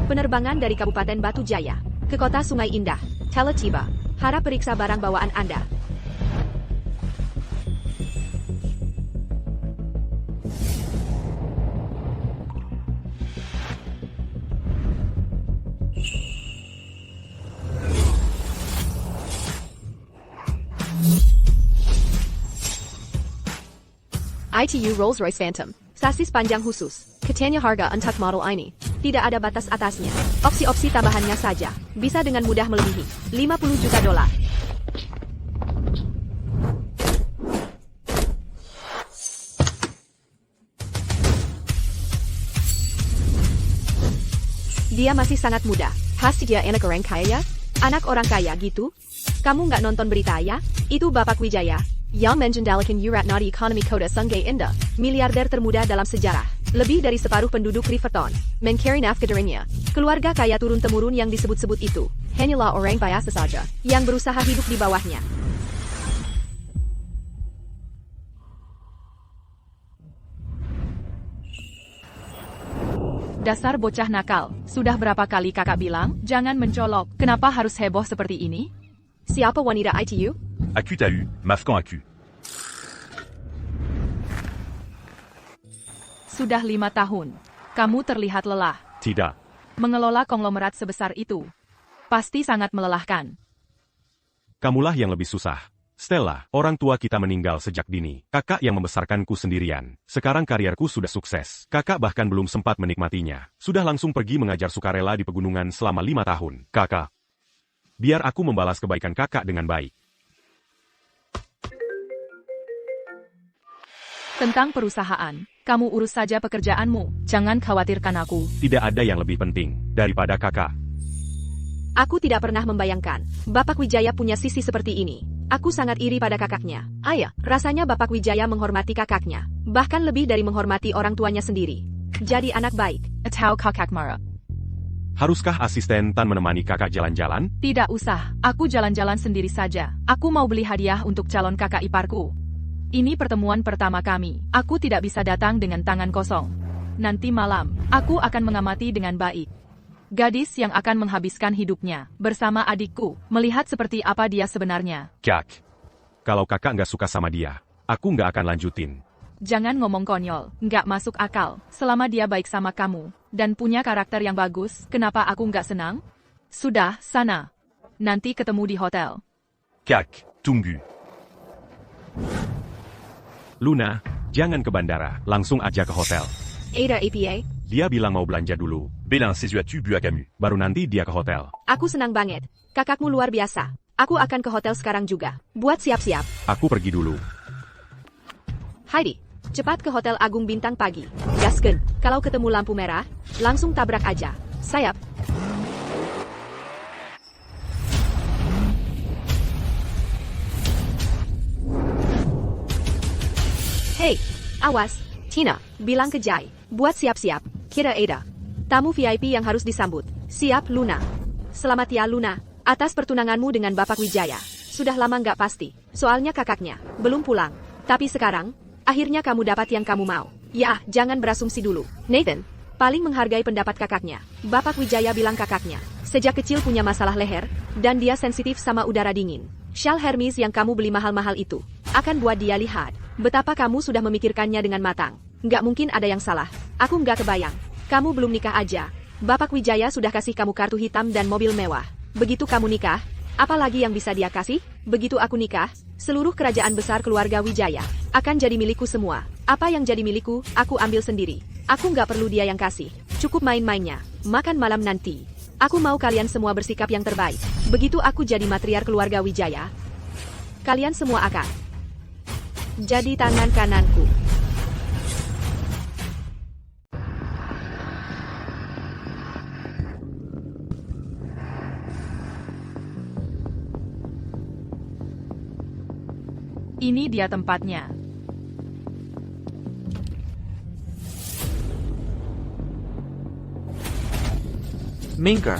Penerbangan dari Kabupaten Batu Jaya ke kota Sungai Indah telah tiba. Harap periksa barang bawaan Anda. ITU Rolls-Royce Phantom, sasis panjang khusus, katanya harga untuk model ini. Tidak ada batas atasnya. Opsi-opsi tambahannya saja bisa dengan mudah melebihi 50 juta dolar. Dia masih sangat muda. Pasti dia anak orang kaya ya? Anak orang kaya gitu? Kamu nggak nonton berita ya? Itu Bapak Wijaya yang mengendalikan Uratnadi Ekonomi Kota Sungai Indah, miliarder termuda dalam sejarah. Lebih dari separuh penduduk Riverton mencari nafkah darinya. Keluarga kaya turun-temurun yang disebut-sebut itu hanyalah orang biasa saja yang berusaha hidup di bawahnya. Dasar bocah nakal. Sudah berapa kali kakak bilang, jangan mencolok. Kenapa harus heboh seperti ini? Siapa wanita ITU? Accu t'as eu, Mafkan Accu. Sudah 5 tahun. Kamu terlihat lelah. Tidak. Mengelola konglomerat sebesar itu pasti sangat melelahkan. Kamulah yang lebih susah. Stella, orang tua kita meninggal sejak dini. Kakak yang membesarkanku sendirian. Sekarang karierku sudah sukses. Kakak bahkan belum sempat menikmatinya. Sudah langsung pergi mengajar sukarela di pegunungan selama 5 tahun. Kakak, biar aku membalas kebaikan kakak dengan baik. Tentang perusahaan, kamu urus saja pekerjaanmu. Jangan khawatirkan aku. Tidak ada yang lebih penting daripada kakak. Aku tidak pernah membayangkan Bapak Wijaya punya sisi seperti ini. Aku sangat iri pada kakaknya. Ayah, rasanya Bapak Wijaya menghormati kakaknya. Bahkan lebih dari menghormati orang tuanya sendiri. Jadi anak baik. Atau kakak marah. Haruskah asisten Tan menemani kakak jalan-jalan? Tidak usah, aku jalan-jalan sendiri saja. Aku mau beli hadiah untuk calon kakak iparku. Ini pertemuan pertama kami. Aku tidak bisa datang dengan tangan kosong. Nanti malam, aku akan mengamati dengan baik gadis yang akan menghabiskan hidupnya bersama adikku, melihat seperti apa dia sebenarnya. Kak, kalau kakak nggak suka sama dia, aku nggak akan lanjutin. Jangan ngomong konyol, nggak masuk akal. Selama dia baik sama kamu dan punya karakter yang bagus, kenapa aku nggak senang? Sudah, sana. Nanti ketemu di hotel. Kak, tunggu. Luna, jangan ke bandara, langsung aja ke hotel. Ada APA? Dia bilang mau belanja dulu. Bélin, ses yeux as-tu bu à Camus? Baru nanti dia ke hotel. Aku senang banget. Kakakmu luar biasa. Aku akan ke hotel sekarang juga. Buat siap-siap. Aku pergi dulu. Heidi, cepat ke Hotel Agung Bintang pagi. Gasken, kalau ketemu lampu merah, langsung tabrak aja. Sayap. Hei, awas. Tina, bilang ke Jai. Buat siap-siap. Kira ada tamu VIP yang harus disambut. Siap, Luna. Selamat ya, Luna. Atas pertunanganmu dengan Bapak Wijaya. Sudah lama nggak pasti. Soalnya kakaknya belum pulang. Tapi sekarang, akhirnya kamu dapat yang kamu mau. Ya, jangan berasumsi dulu. Nathan, paling menghargai pendapat kakaknya. Bapak Wijaya bilang kakaknya sejak kecil punya masalah leher, dan dia sensitif sama udara dingin. Shawl Hermes yang kamu beli mahal-mahal itu akan buat dia lihat betapa kamu sudah memikirkannya dengan matang. Nggak mungkin ada yang salah. Aku nggak kebayang. Kamu belum nikah aja. Bapak Wijaya sudah kasih kamu kartu hitam dan mobil mewah. Begitu kamu nikah, apalagi yang bisa dia kasih? Begitu aku nikah, seluruh kerajaan besar keluarga Wijaya akan jadi milikku semua. Apa yang jadi milikku, aku ambil sendiri. Aku nggak perlu dia yang kasih. Cukup main-mainnya. Makan malam nanti. Aku mau kalian semua bersikap yang terbaik. Begitu aku jadi matriar keluarga Wijaya, kalian semua akan jadi tangan kananku. Ini dia tempatnya. Minka.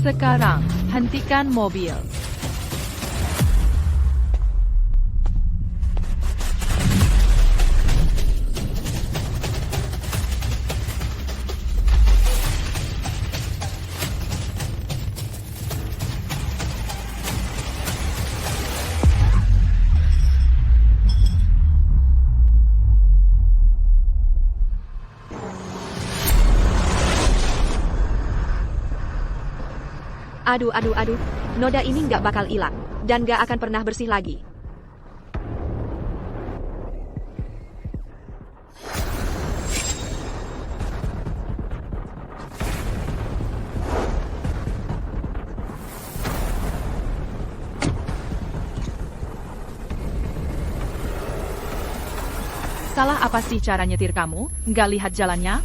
Sekarang, hentikan mobil. Aduh, noda ini nggak bakal hilang, dan nggak akan pernah bersih lagi. Salah apa sih cara nyetir kamu? Nggak lihat jalannya?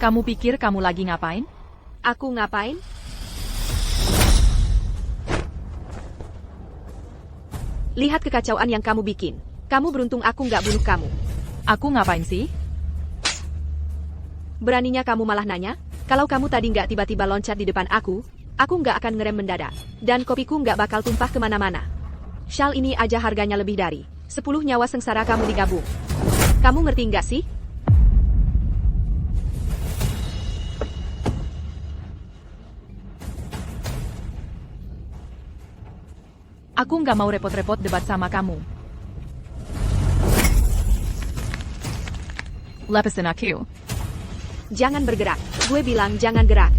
Kamu pikir kamu lagi ngapain? Aku ngapain? Lihat kekacauan yang kamu bikin. Kamu beruntung aku nggak bunuh kamu. Aku ngapain sih? Beraninya kamu malah nanya? Kalau kamu tadi nggak tiba-tiba loncat di depan aku nggak akan ngerem mendadak. Dan kopiku nggak bakal tumpah kemana-mana. Shal ini aja harganya lebih dari 10 nyawa sengsara kamu digabung. Kamu ngerti nggak sih? Aku nggak mau repot-repot debat sama kamu. Lepasin aku. Jangan bergerak. Gue bilang jangan gerak.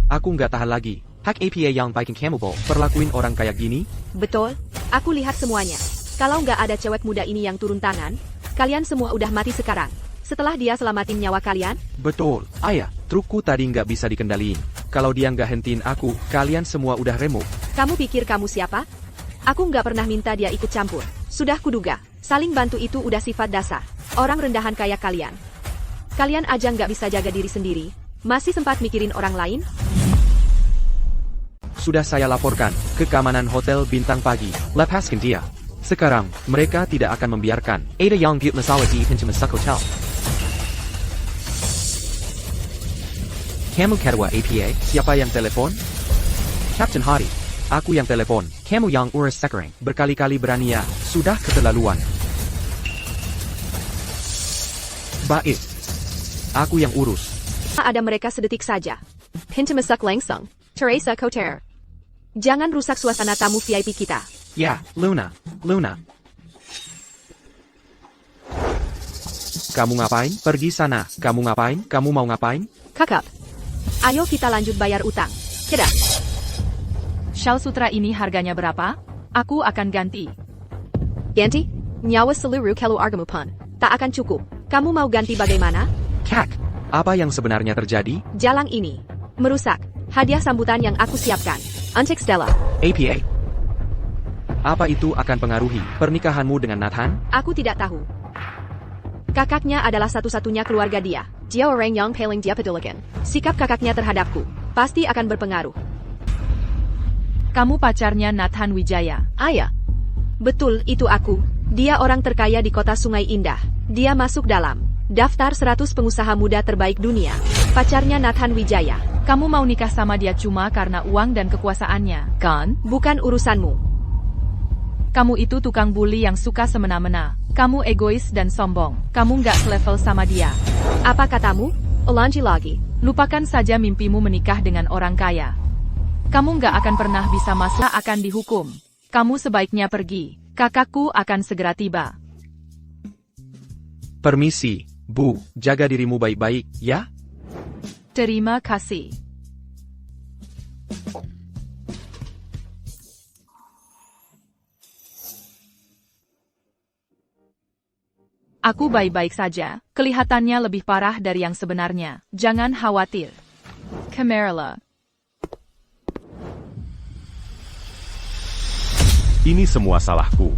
Aku nggak tahan lagi. Hak APA yang bikin kamu perlakuin orang kayak gini? Betul, aku lihat semuanya. Kalau nggak ada cewek muda ini yang turun tangan, kalian semua udah mati sekarang. Setelah dia selamatin nyawa kalian? Betul, ayah, trukku tadi nggak bisa dikendaliin. Kalau dia nggak hentiin aku, kalian semua udah remuk. Kamu pikir kamu siapa? Aku nggak pernah minta dia ikut campur. Sudah kuduga, saling bantu itu udah sifat dasar orang rendahan kayak kalian. Kalian aja nggak bisa jaga diri sendiri, masih sempat mikirin orang lain? Sudah saya laporkan ke keamanan hotel bintang pagi. Lepaskan dia. Sekarang, mereka tidak akan membiarkan Ada yang buat masalah di pintu masuk hotel. Kamu ketua APA, siapa yang telepon? Captain Hadi. Aku yang telepon. Kamu yang urus sekarang. Berkali-kali berani ya, sudah keterlaluan. Baik. Aku yang urus. Ada mereka sedetik saja. Pintu masuk langsung. Teresa Koter. Jangan rusak suasana tamu VIP kita. Ya, Luna. Kamu ngapain? Pergi sana. Kamu ngapain? Kamu mau ngapain? Kakak. Ayo kita lanjut bayar utang. Tidak. Shal sutra ini harganya berapa? Aku akan ganti. Ganti? Nyawa seluruh kelu argamupan. Tak akan cukup. Kamu mau ganti bagaimana? Kak, apa yang sebenarnya terjadi? Jalan ini. Merusak. Hadiah sambutan yang aku siapkan. Untuk Stella. APA. Apa itu akan pengaruhi pernikahanmu dengan Nathan? Aku tidak tahu. Kakaknya adalah satu-satunya keluarga dia. Dia orang yang paling dia pedulikan. Sikap kakaknya terhadapku pasti akan berpengaruh. Kamu pacarnya Nathan Wijaya. Ayah. Betul, itu aku. Dia orang terkaya di kota Sungai Indah. Dia masuk dalam daftar 100 pengusaha muda terbaik dunia. Pacarnya Nathan Wijaya. Kamu mau nikah sama dia cuma karena uang dan kekuasaannya, kan? Bukan urusanmu. Kamu itu tukang bully yang suka semena-mena. Kamu egois dan sombong. Kamu nggak selevel sama dia. Apa katamu? Ulangi lagi. Lupakan saja mimpimu menikah dengan orang kaya. Kamu nggak akan pernah bisa masuk, akan dihukum. Kamu sebaiknya pergi. Kakakku akan segera tiba. Permisi, Bu. Jaga dirimu baik-baik, ya? Terima kasih. Aku baik-baik saja. Kelihatannya lebih parah dari yang sebenarnya. Jangan khawatir. Camarilla. Ini semua salahku.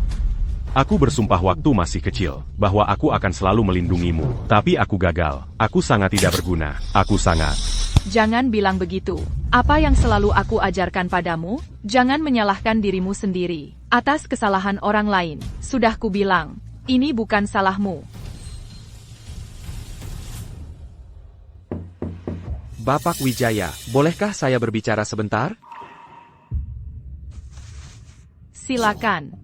Aku bersumpah waktu masih kecil, bahwa aku akan selalu melindungimu. Tapi aku gagal. Aku sangat tidak berguna. Aku sangat. Jangan bilang begitu. Apa yang selalu aku ajarkan padamu? Jangan menyalahkan dirimu sendiri atas kesalahan orang lain. Sudah kubilang, ini bukan salahmu. Bapak Wijaya, bolehkah saya berbicara sebentar? Silakan.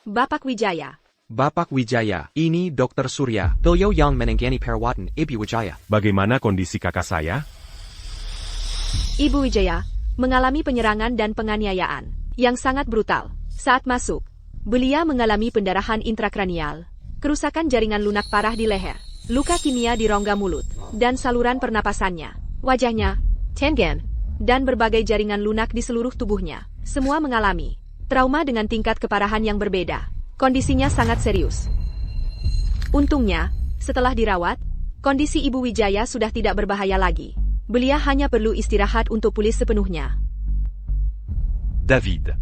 Bapak Wijaya. Bapak Wijaya, ini Dr. Surya, beliau yang menangani perawatan Ibu Wijaya. Bagaimana kondisi kakak saya? Ibu Wijaya mengalami penyerangan dan penganiayaan. yang sangat brutal. Saat masuk, Belia mengalami pendarahan intrakranial, kerusakan jaringan lunak parah di leher, luka kimia di rongga mulut, dan saluran pernapasannya, wajahnya, tengen, dan berbagai jaringan lunak di seluruh tubuhnya. Semua mengalami trauma dengan tingkat keparahan yang berbeda. Kondisinya sangat serius. Untungnya, setelah dirawat, kondisi Ibu Wijaya sudah tidak berbahaya lagi. Belia hanya perlu istirahat untuk pulih sepenuhnya. David.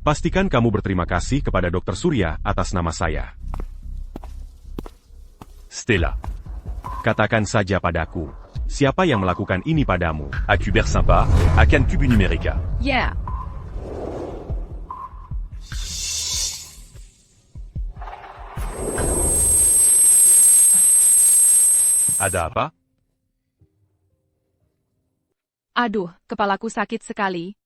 Pastikan kamu berterima kasih kepada Dr. Surya atas nama saya. Stella. Katakan saja padaku, siapa yang melakukan ini padamu? À Cuber Sympa, à Cannes Cubu Numérica. Yeah. Ada apa? Aduh, kepalaku sakit sekali.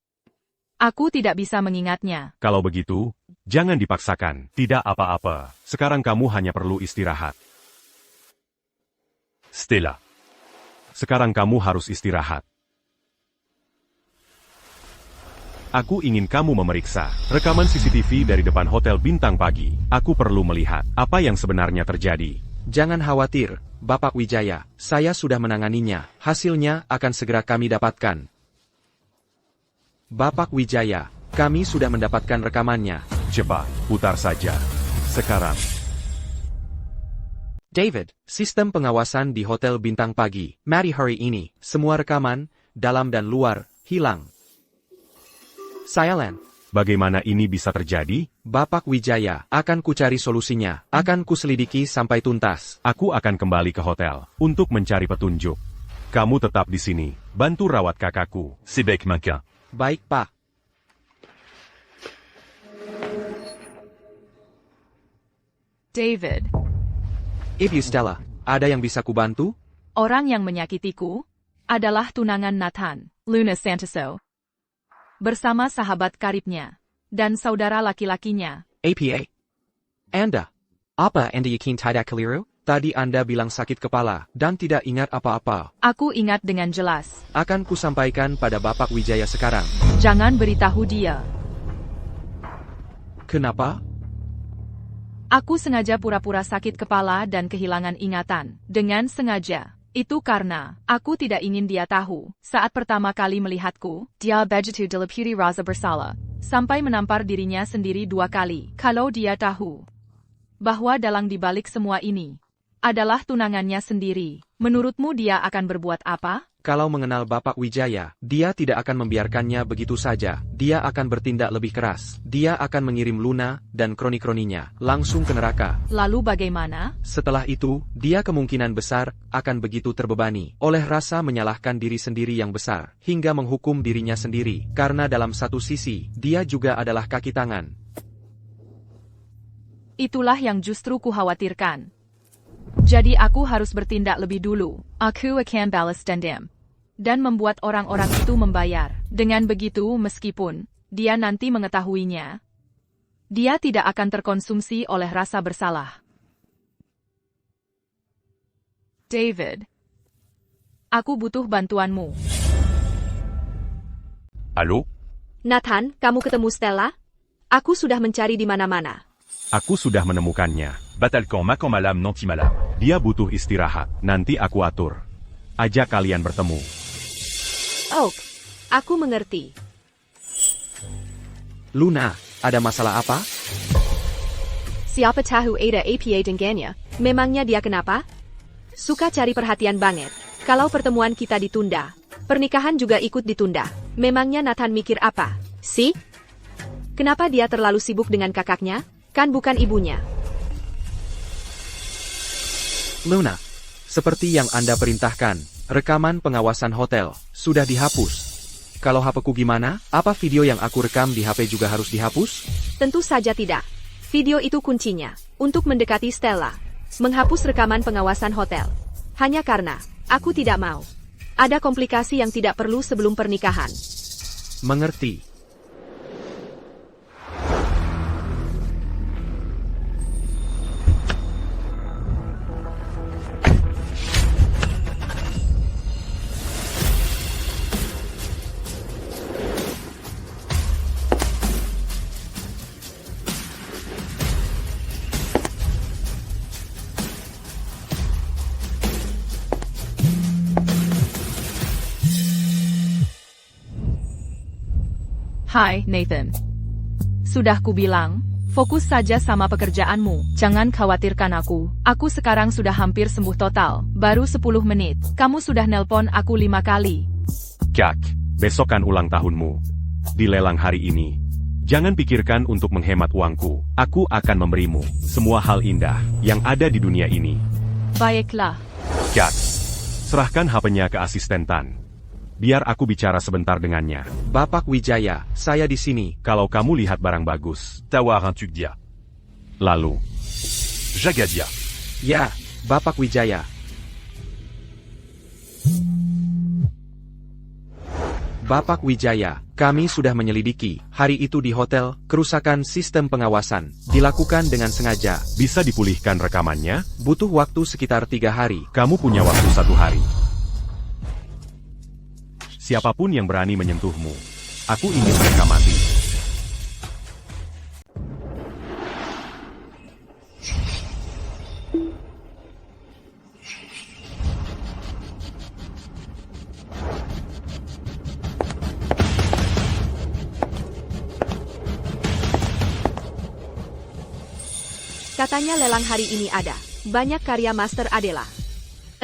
Aku tidak bisa mengingatnya. Kalau begitu, jangan dipaksakan. Tidak apa-apa. Sekarang kamu hanya perlu istirahat. Stella. Sekarang kamu harus istirahat. Aku ingin kamu memeriksa rekaman CCTV dari depan Hotel Bintang Pagi. Aku perlu melihat apa yang sebenarnya terjadi. Jangan khawatir, Bapak Wijaya. Saya sudah menanganinya. Hasilnya akan segera kami dapatkan. Bapak Wijaya, kami sudah mendapatkan rekamannya. Cepat, putar saja. Sekarang. David, sistem pengawasan di Hotel Bintang Pagi. Mari hari ini, semua rekaman, dalam dan luar, hilang. Silent. Bagaimana ini bisa terjadi? Bapak Wijaya, akan kucari solusinya. Akan kuselidiki sampai tuntas. Aku akan kembali ke hotel untuk mencari petunjuk. Kamu tetap di sini, bantu rawat kakakku. C'est bec manquin. Baik, Pak. David, Ibu Stella, ada yang bisa kubantu? orang yang menyakitiku adalah tunangan Nathan, Luna Santoso, bersama sahabat karibnya dan saudara laki-lakinya. APA. Anda. Apa Anda yakin tidak keliru? Tadi Anda bilang sakit kepala dan tidak ingat apa-apa. Aku ingat dengan jelas. Akan kusampaikan pada Bapak Wijaya sekarang. Jangan beritahu dia. Kenapa? Aku sengaja pura-pura sakit kepala dan kehilangan ingatan. Dengan sengaja. Itu karena aku tidak ingin dia tahu. Saat pertama kali melihatku, dia begitu dileputi rasa bersalah. Sampai menampar dirinya sendiri 2 kali. Kalau dia tahu bahwa dalang dibalik semua ini adalah tunangannya sendiri, menurutmu dia akan berbuat apa? Kalau mengenal Bapak Wijaya, dia tidak akan membiarkannya begitu saja. Dia akan bertindak lebih keras. Dia akan mengirim Luna dan kroni-kroninya langsung ke neraka. Lalu bagaimana? Setelah itu, dia kemungkinan besar akan begitu terbebani oleh rasa menyalahkan diri sendiri yang besar, hingga menghukum dirinya sendiri. Karena dalam satu sisi, dia juga adalah kaki tangan. Itulah yang justru kukhawatirkan. Jadi aku harus bertindak lebih dulu. Aku akan balas dendam. Dan membuat orang-orang itu membayar. Dengan begitu, meskipun dia nanti mengetahuinya, dia tidak akan terkonsumsi oleh rasa bersalah. David, aku butuh bantuanmu. Allô? Nathan, kamu ketemu Stella? Aku sudah mencari di mana-mana. Aku sudah menemukannya. Batalcan Macan Malam Nanti Malam. Dia butuh istirahat. Nanti aku atur. Ajak kalian bertemu. Oh, aku mengerti. Luna, ada masalah apa? Siapa tahu ada APA dengannya. Memangnya dia kenapa? Suka cari perhatian banget. Kalau pertemuan kita ditunda, pernikahan juga ikut ditunda. Memangnya Nathan mikir apa? Sih? Kenapa dia terlalu sibuk dengan kakaknya? Kan bukan ibunya. Luna, seperti yang Anda perintahkan, rekaman pengawasan hotel sudah dihapus. Kalau HP-ku gimana? Apa video yang aku rekam di HP juga harus dihapus? Tentu saja tidak. Video itu kuncinya untuk mendekati Stella. Menghapus rekaman pengawasan hotel. Hanya karena aku tidak mau ada komplikasi yang tidak perlu sebelum pernikahan. Mengerti. Hai, Nathan. Sudah kubilang, fokus saja sama pekerjaanmu. Jangan khawatirkan aku. Aku sekarang sudah hampir sembuh total. Baru 10 menit. Kamu sudah nelpon aku 5 kali. Kak, besok kan ulang tahunmu. Di lelang hari ini, jangan pikirkan untuk menghemat uangku. Aku akan memberimu semua hal indah yang ada di dunia ini. Baiklah. Kak, serahkan HP-nya ke asisten Tan. Biar aku bicara sebentar dengannya. Bapak Wijaya, saya di sini. Kalau kamu lihat barang bagus, Tawar un Tugdia. lalu, Jagadia. Ya, Bapak Wijaya. Bapak Wijaya, kami sudah menyelidiki. Hari itu di hotel, kerusakan sistem pengawasan dilakukan dengan sengaja. bisa dipulihkan rekamannya? Butuh waktu sekitar 3 hari. Kamu punya waktu 1 hari. Siapapun yang berani menyentuhmu, aku ingin mereka mati. Katanya lelang hari ini ada banyak karya Master Adela.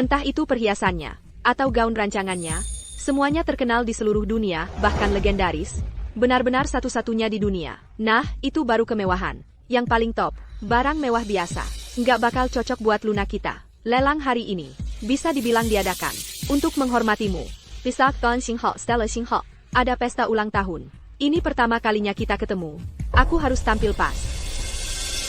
Entah itu perhiasannya, atau gaun rancangannya, semuanya terkenal di seluruh dunia, bahkan legendaris. Benar-benar satu-satunya di dunia. Nah, itu baru kemewahan. Yang paling top, barang mewah biasa. Nggak bakal cocok buat Luna kita. Lelang hari ini, bisa dibilang diadakan. Untuk menghormatimu. Pisak Ton Xingho Stella Xingho. Ada pesta ulang tahun. Ini pertama kalinya kita ketemu. Aku harus tampil pas.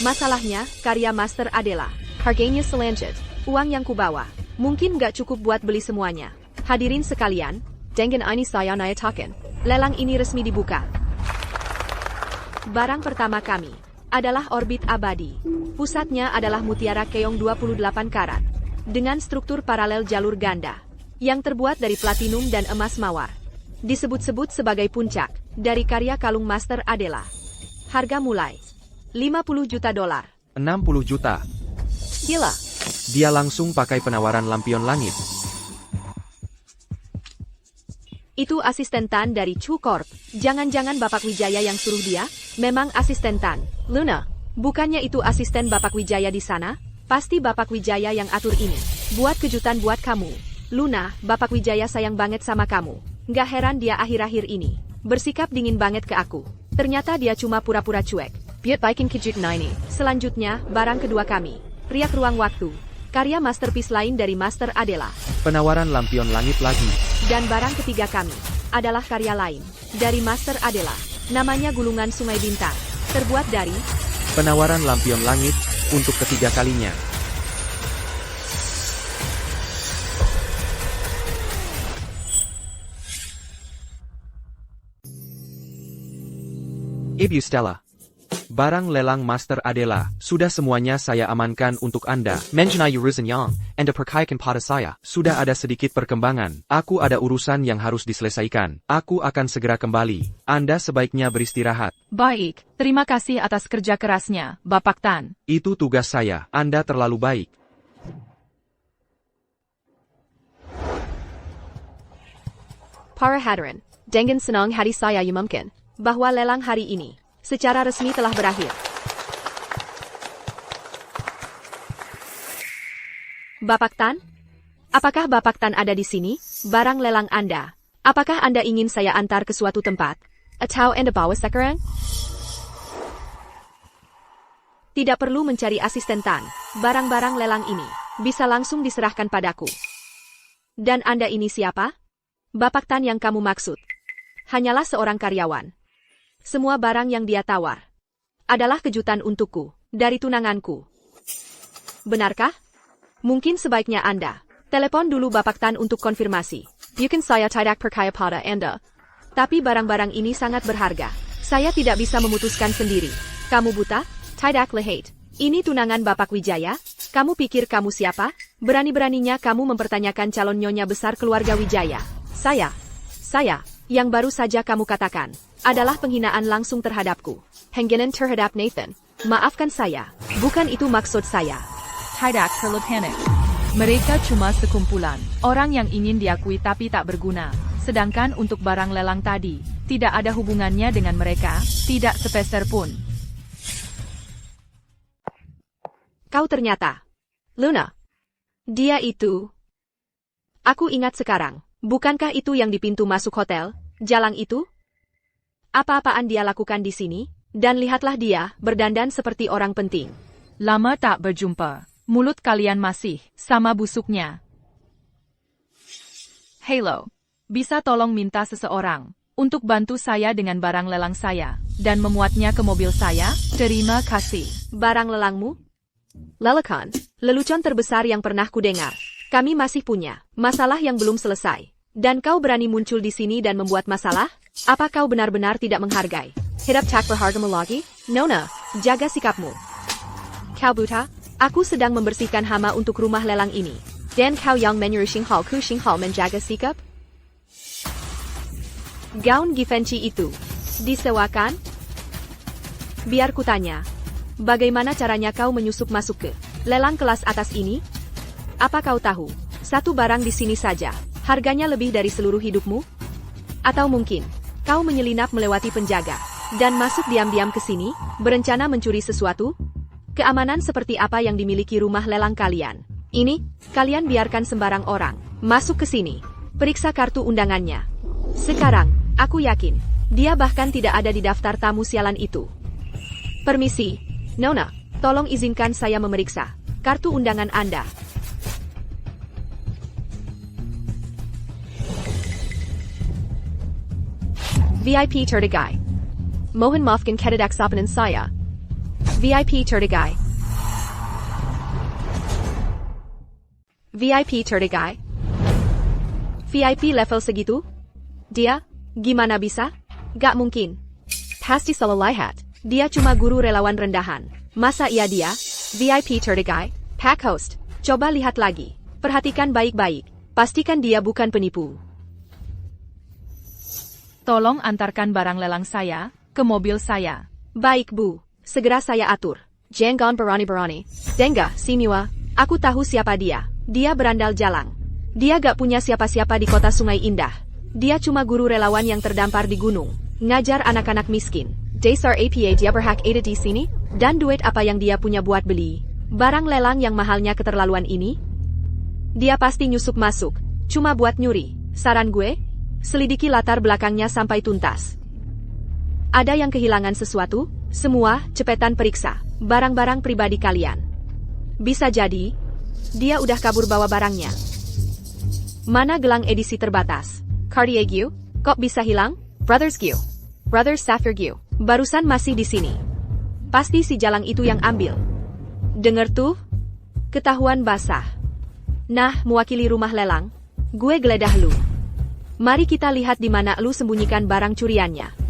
Masalahnya, karya Master Adela. Harganya selanjut. Uang yang kubawa. Mungkin nggak cukup buat beli semuanya. Hadirin sekalian, dengan ini saya nyatakan, lelang ini resmi dibuka. Barang pertama kami adalah orbit abadi. Pusatnya adalah mutiara keong 28 karat dengan struktur paralel jalur ganda yang terbuat dari platinum dan emas mawar. Disebut-sebut sebagai puncak dari karya kalung Master Adela. Harga mulai $50 juta. 60 juta. Gila. Dia langsung pakai penawaran lampion langit. Itu asisten Tan dari Chu Corp. Jangan-jangan Bapak Wijaya yang suruh dia? Memang asisten Tan. Luna, bukannya itu asisten Bapak Wijaya di sana? Pasti Bapak Wijaya yang atur ini. Buat kejutan buat kamu. Luna, Bapak Wijaya sayang banget sama kamu. Nggak heran dia akhir-akhir ini bersikap dingin banget ke aku. Ternyata dia cuma pura-pura cuek. Biar baikin kejut ini. Selanjutnya, barang kedua kami. Riak ruang waktu. Karya masterpiece lain dari Master Adela. Penawaran lampion langit lagi. Dan barang ketiga kami adalah karya lain dari Master Adela. Namanya Gulungan Sungai Bintang. Terbuat dari Penawaran lampion langit untuk ketiga kalinya. Ibu Stella. Barang lelang Master Adela, sudah semuanya saya amankan untuk Anda. Mengenai urusan yang, Anda perkaikan pada saya, sudah ada sedikit perkembangan. Aku ada urusan yang harus diselesaikan. Aku akan segera kembali. Anda sebaiknya beristirahat. Baik, terima kasih atas kerja kerasnya, Bapak Tan. Itu tugas saya. Anda terlalu baik. Para hadirin. Dengan senang hati saya umumkan bahwa lelang hari ini secara resmi telah berakhir. Bapak Tan? Apakah Bapak Tan ada di sini? Barang lelang Anda. Apakah Anda ingin saya antar ke suatu tempat? Atau Anda bawa sekarang? Tidak perlu mencari asisten Tan. Barang-barang lelang ini bisa langsung diserahkan padaku. Dan Anda ini siapa? Bapak Tan yang kamu maksud. Hanyalah seorang karyawan. Semua barang yang dia tawar adalah kejutan untukku dari tunanganku. Benarkah? Mungkin sebaiknya Anda telepon dulu Bapak Tan untuk konfirmasi. Mungkin saya tidak percaya pada Anda. Tapi barang-barang ini sangat berharga. Saya tidak bisa memutuskan sendiri. Kamu buta? Tidak lihat. Ini tunangan Bapak Wijaya? Kamu pikir kamu siapa? Berani-beraninya kamu mempertanyakan calon nyonya besar keluarga Wijaya. Saya, yang baru saja kamu katakan, adalah penghinaan langsung terhadapku. Henggenan terhadap Nathan. Maafkan saya, bukan itu maksud saya. Tidak perlu panik. Mereka cuma sekumpulan orang yang ingin diakui tapi tak berguna. Sedangkan untuk barang lelang tadi, Tidak ada hubungannya dengan mereka, tidak sepeser pun. Kau ternyata. Luna. Dia itu. Aku ingat sekarang. Bukankah itu yang di pintu masuk hotel, jalang itu? Apa-apaan dia lakukan di sini? Dan lihatlah dia, berdandan seperti orang penting. Lama tak berjumpa. Mulut kalian masih sama busuknya. Halo. Bisa tolong minta seseorang untuk bantu saya dengan barang lelang saya dan memuatnya ke mobil saya? Terima kasih. Barang lelangmu? Lelakan, lelucon terbesar yang pernah kudengar. Kami masih punya masalah yang belum selesai. Dan kau berani muncul di sini dan membuat masalah? Apa kau benar-benar tidak menghargai? Hidup tak berhargamu lagi? Nona, jaga sikapmu. Kau buta? Aku sedang membersihkan hama untuk rumah lelang ini. Dan kau yang menyuruh Xinghal menjaga sikap? Gaun Givenchy itu disewakan? Biar kutanya, bagaimana caranya kau menyusup masuk ke lelang kelas atas ini? Apa kau tahu, satu barang di sini saja, harganya lebih dari seluruh hidupmu? Atau mungkin, kau menyelinap melewati penjaga, dan masuk diam-diam ke sini, berencana mencuri sesuatu? Keamanan seperti apa yang dimiliki rumah lelang kalian? Ini, kalian biarkan sembarang orang masuk ke sini. Periksa kartu undangannya. Sekarang, aku yakin, dia bahkan tidak ada di daftar tamu sialan itu. Permisi, Nona, tolong izinkan saya memeriksa kartu undangan Anda. VIP Terdegai. Mohon maafkan ketidaksopanan saya. VIP Terdegai. VIP Terdegai. VIP level segitu? Dia? Gimana bisa? Gak mungkin. Pasti salah lihat. Dia cuma guru relawan rendahan. Masa iya dia? VIP Terdegai. Pack host. Coba lihat lagi. Perhatikan baik-baik. Pastikan dia bukan penipu. Tolong antarkan barang lelang saya ke mobil saya. Baik Bu. Segera saya atur. Jangan berani-berani. Dengga, Simiwa. Aku tahu siapa dia. Dia berandal jalang. Dia gak punya siapa-siapa di kota Sungai Indah. Dia cuma guru relawan yang terdampar di gunung. Ngajar anak-anak miskin. Dasar APA dia berhak ada di sini? Dan duit apa yang dia punya buat beli? Barang lelang yang mahalnya keterlaluan ini? Dia pasti nyusup masuk. Cuma buat nyuri. Saran gue? Selidiki latar belakangnya sampai tuntas. Ada yang kehilangan sesuatu? Semua, cepetan periksa. Barang-barang pribadi kalian. Bisa jadi, dia udah kabur bawa barangnya. Mana gelang edisi terbatas? Cartier Gue? Kok bisa hilang? Brothers Gue. Brothers Sapphire Gue. Barusan masih di sini. Pasti si jalang itu yang ambil. Dengar tuh? Ketahuan basah. Nah, mewakili rumah lelang, gue geledah lu. Mari kita lihat di mana lu sembunyikan barang curiannya.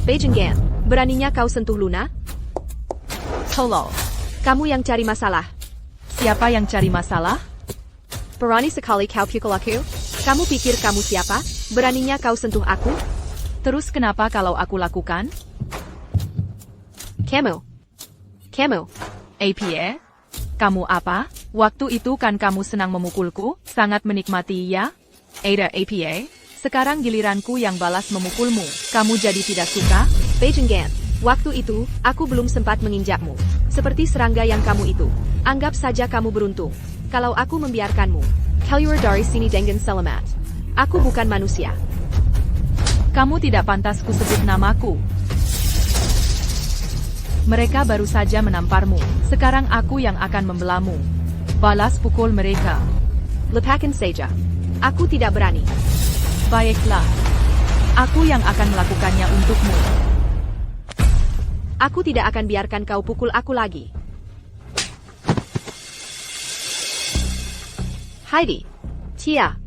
Beijing Gan, beraninya kau sentuh Luna? Tolol. Kamu yang cari masalah. Siapa yang cari masalah? Berani sekali kau pukul aku? Kamu pikir kamu siapa? Beraninya kau sentuh aku? Terus kenapa kalau aku lakukan? Kamu. APA? Kamu apa? Waktu itu kan kamu senang memukulku, sangat menikmati ya? Ada APA? Sekarang giliranku yang balas memukulmu. Kamu jadi tidak suka? Beijing Gan, waktu itu, aku belum sempat menginjakmu. Seperti serangga yang kamu itu. Anggap saja kamu beruntung. Kalau aku membiarkanmu. Keluar dari sini dengan selamat. Aku bukan manusia. Kamu tidak pantas kusebut namaku. Mereka baru saja menamparmu. Sekarang aku yang akan membelamu. Balas pukul mereka. Lepaskan saja. Aku tidak berani. Baiklah. Aku yang akan melakukannya untukmu. Aku tidak akan biarkan kau pukul aku lagi. Heidi. Tia.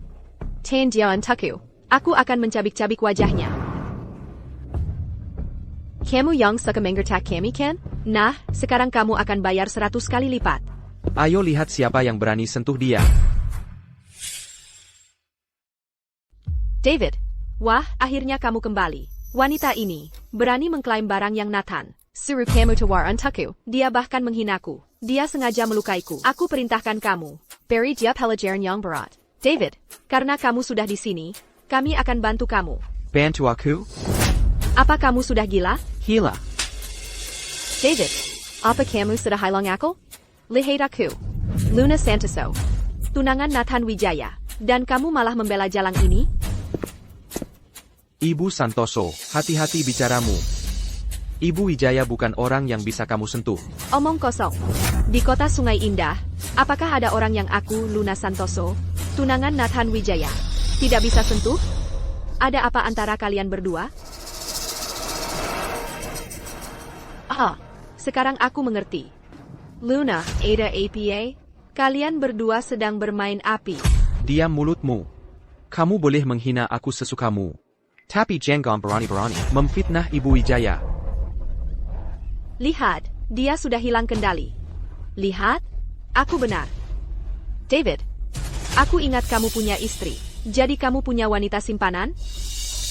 Tan Jian Tuku. Aku akan mencabik-cabik wajahnya. Kamu yang suka menggertak kami kan? Nah, sekarang kamu akan bayar 100 kali lipat. Ayo lihat siapa yang berani sentuh dia. David. Wah, akhirnya kamu kembali. Wanita ini berani mengklaim barang yang Nathan Suruh kamu tawar untukku. Dia bahkan menghinaku. Dia sengaja melukaiku. Aku perintahkan kamu. Beri dia pelajaran yang berat. David, karena kamu sudah di sini, kami akan bantu kamu. Bantu aku? Apa kamu sudah gila? Gila. David, apa kamu sudah hilang akal? Lihat aku. Luna Santoso. Tunangan Nathan Wijaya. Dan kamu malah membela jalang ini? Ibu Santoso, hati-hati bicaramu. Ibu Wijaya bukan orang yang bisa kamu sentuh. Omong kosong. Di kota Sungai Indah, apakah ada orang yang aku, Luna Santoso, tunangan Nathan Wijaya, tidak bisa sentuh? Ada apa antara kalian berdua? Sekarang aku mengerti. Luna, Ada APA, kalian berdua sedang bermain api. Diam mulutmu. Kamu boleh menghina aku sesukamu. Tapi jangan berani-berani memfitnah Ibu Wijaya. Lihat, dia sudah hilang kendali. Lihat, aku benar. David, aku ingat kamu punya istri. Jadi kamu punya wanita simpanan?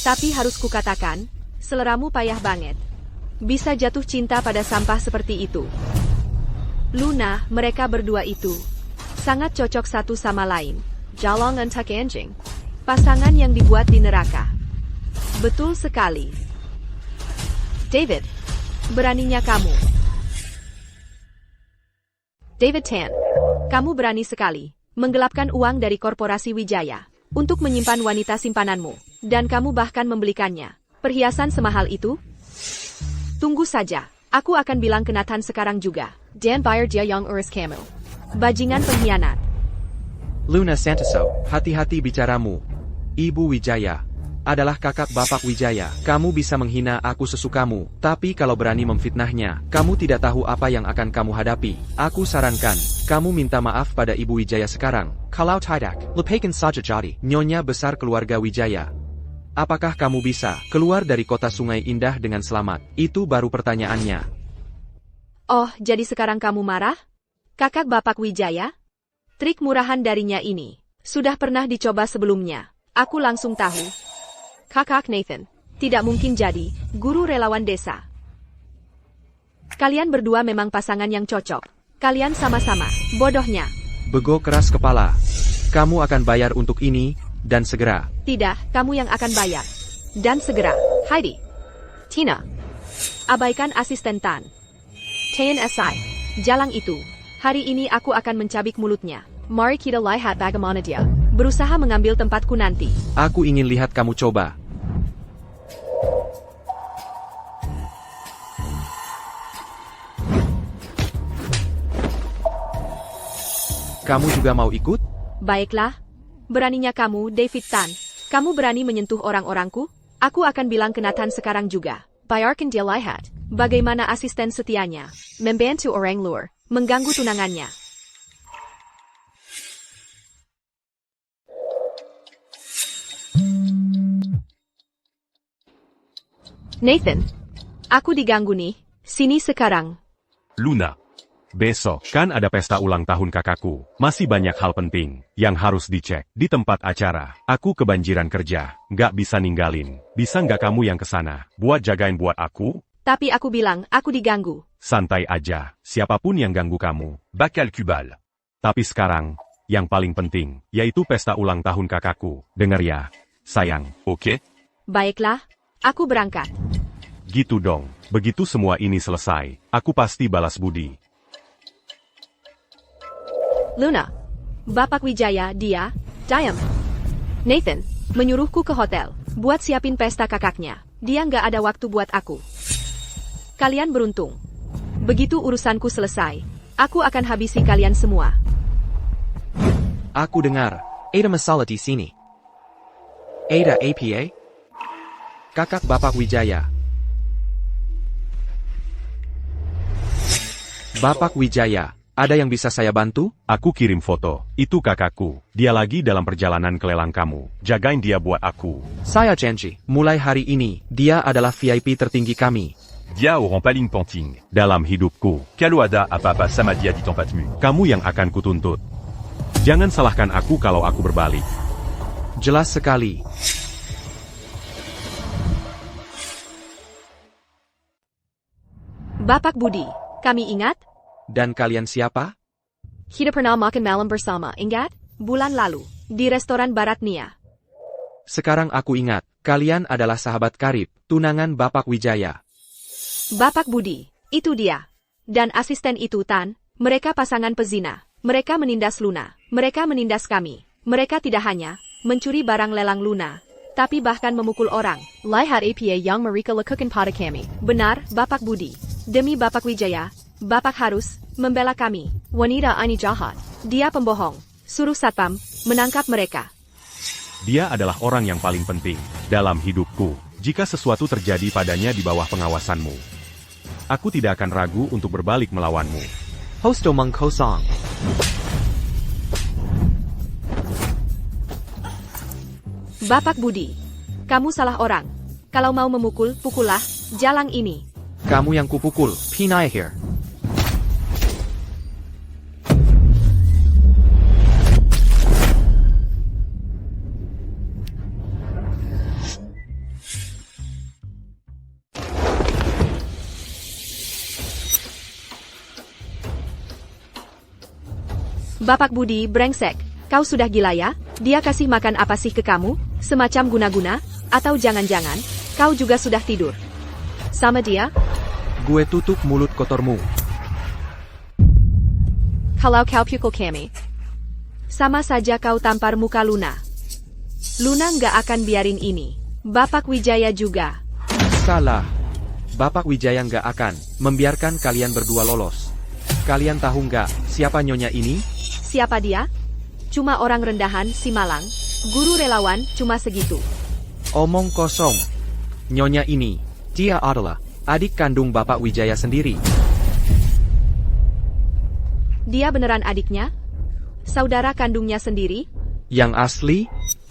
Tapi harus kukatakan, seleramu payah banget. Bisa jatuh cinta pada sampah seperti itu. Luna, mereka berdua itu sangat cocok satu sama lain. Jalong antak anjing. Pasangan yang dibuat di neraka. Betul sekali. David, beraninya kamu. David Tan, kamu berani sekali menggelapkan uang dari korporasi Wijaya untuk menyimpan wanita simpananmu, dan kamu bahkan membelikannya perhiasan semahal itu? Tunggu saja, aku akan bilang ke Nathan sekarang juga. Dan bayar dia yang urus kamu. Bajingan pengkhianat. Luna Santoso, hati-hati bicaramu. Ibu Wijaya adalah kakak bapak Wijaya. Kamu bisa menghina aku sesukamu, tapi kalau berani memfitnahnya, kamu tidak tahu apa yang akan kamu hadapi. Aku sarankan, kamu minta maaf pada Ibu Wijaya sekarang. Kalau tidak, lepaskan saja jadi nyonya besar keluarga Wijaya. Apakah kamu bisa keluar dari kota Sungai Indah dengan selamat? Itu baru pertanyaannya. Oh, jadi sekarang kamu marah? Kakak bapak Wijaya? Trik murahan darinya ini sudah pernah dicoba sebelumnya. Aku langsung tahu. Kakak Nathan, tidak mungkin jadi guru relawan desa. Kalian berdua memang pasangan yang cocok. Kalian sama-sama bodohnya. Bego keras kepala. Kamu akan bayar untuk ini, dan segera. Tidak, kamu yang akan bayar. Dan segera. Heidi. Tina. Abaikan asisten Tan. TNSI. Jalang itu. Hari ini aku akan mencabik mulutnya. Mari kita lihat bagaimana dia berusaha mengambil tempatku nanti. Aku ingin lihat kamu coba. Kamu juga mau ikut? Baiklah. Beraninya kamu, David Tan. Kamu berani menyentuh orang-orangku? Aku akan bilang ke Nathan sekarang juga. Biarkan dia lihat bagaimana asisten setianya membantu orang luar, mengganggu tunangannya. Nathan, aku diganggu nih. Sini sekarang. Luna. Besok, kan ada pesta ulang tahun kakakku. Masih banyak hal penting yang harus dicek. Di tempat acara, aku kebanjiran kerja. Nggak bisa ninggalin. Bisa nggak kamu yang kesana? Buat jagain buat aku? Tapi aku bilang, aku diganggu. Santai aja. Siapapun yang ganggu kamu. Bacal Cubal. Tapi sekarang, yang paling penting, yaitu pesta ulang tahun kakakku. Dengar ya, sayang. Ok. Baiklah, aku berangkat. Gitu dong. Begitu semua ini selesai, aku pasti balas budi. Luna. Bapak Wijaya, dia, diam. Nathan, menyuruhku ke hotel, buat siapin pesta kakaknya. Dia nggak ada waktu buat aku. Kalian beruntung. Begitu urusanku selesai, aku akan habisi kalian semua. Aku dengar, ada masalah di sini. Ada APA? Kakak bapak Wijaya. Bapak Wijaya. Ada yang bisa saya bantu? Aku kirim foto. Itu kakakku. Dia lagi dalam perjalanan ke lelang kamu. Jagain dia buat aku. Saya janji, mulai hari ini, dia adalah VIP tertinggi kami. Dia orang paling penting. Dalam hidupku. Kalau ada apa-apa sama dia di tempatmu. Kamu yang akan kutuntut. Jangan salahkan aku kalau aku berbalik. Jelas sekali. Bapak Budi, kami ingat? Dan kalian siapa? Kita pernah makan malam bersama, ingat? Bulan lalu, di restoran Barat Nia. Sekarang aku ingat, kalian adalah sahabat karib, tunangan Bapak Wijaya. Bapak Budi, itu dia. Dan asisten itu Tan, mereka pasangan pezina. Mereka menindas Luna. Mereka menindas kami. Mereka tidak hanya mencuri barang lelang Luna, tapi bahkan memukul orang. Lihat apa yang mereka lakukan pada kami. Benar, Bapak Budi. Demi Bapak Wijaya, Bapak harus membela kami. Wanita ini jahat. Dia pembohong. Suruh satpam menangkap mereka. Dia adalah orang yang paling penting dalam hidupku. Jika sesuatu terjadi padanya di bawah pengawasanmu, aku tidak akan ragu untuk berbalik melawanmu. Hosto Meng Kosong. Bapak Budi, kamu salah orang. Kalau mau memukul, pukullah jalang ini. Kamu yang kupukul, Pinai here. Bapak Budi brengsek, kau sudah gila ya? Dia kasih makan apa sih ke kamu? Semacam guna-guna? Atau jangan-jangan, kau juga sudah tidur sama dia? Gue tutup mulut kotormu. Kalau kau pukul kami, sama saja kau tampar muka Luna. Luna nggak akan biarin ini. Bapak Wijaya juga. Salah. Bapak Wijaya nggak akan membiarkan kalian berdua lolos. Kalian tahu nggak siapa nyonya ini? Siapa dia? Cuma orang rendahan si Malang. Guru relawan cuma segitu. Omong kosong. Nyonya ini, dia adalah adik kandung Bapak Wijaya sendiri. Dia beneran adiknya? Saudara kandungnya sendiri? Yang asli?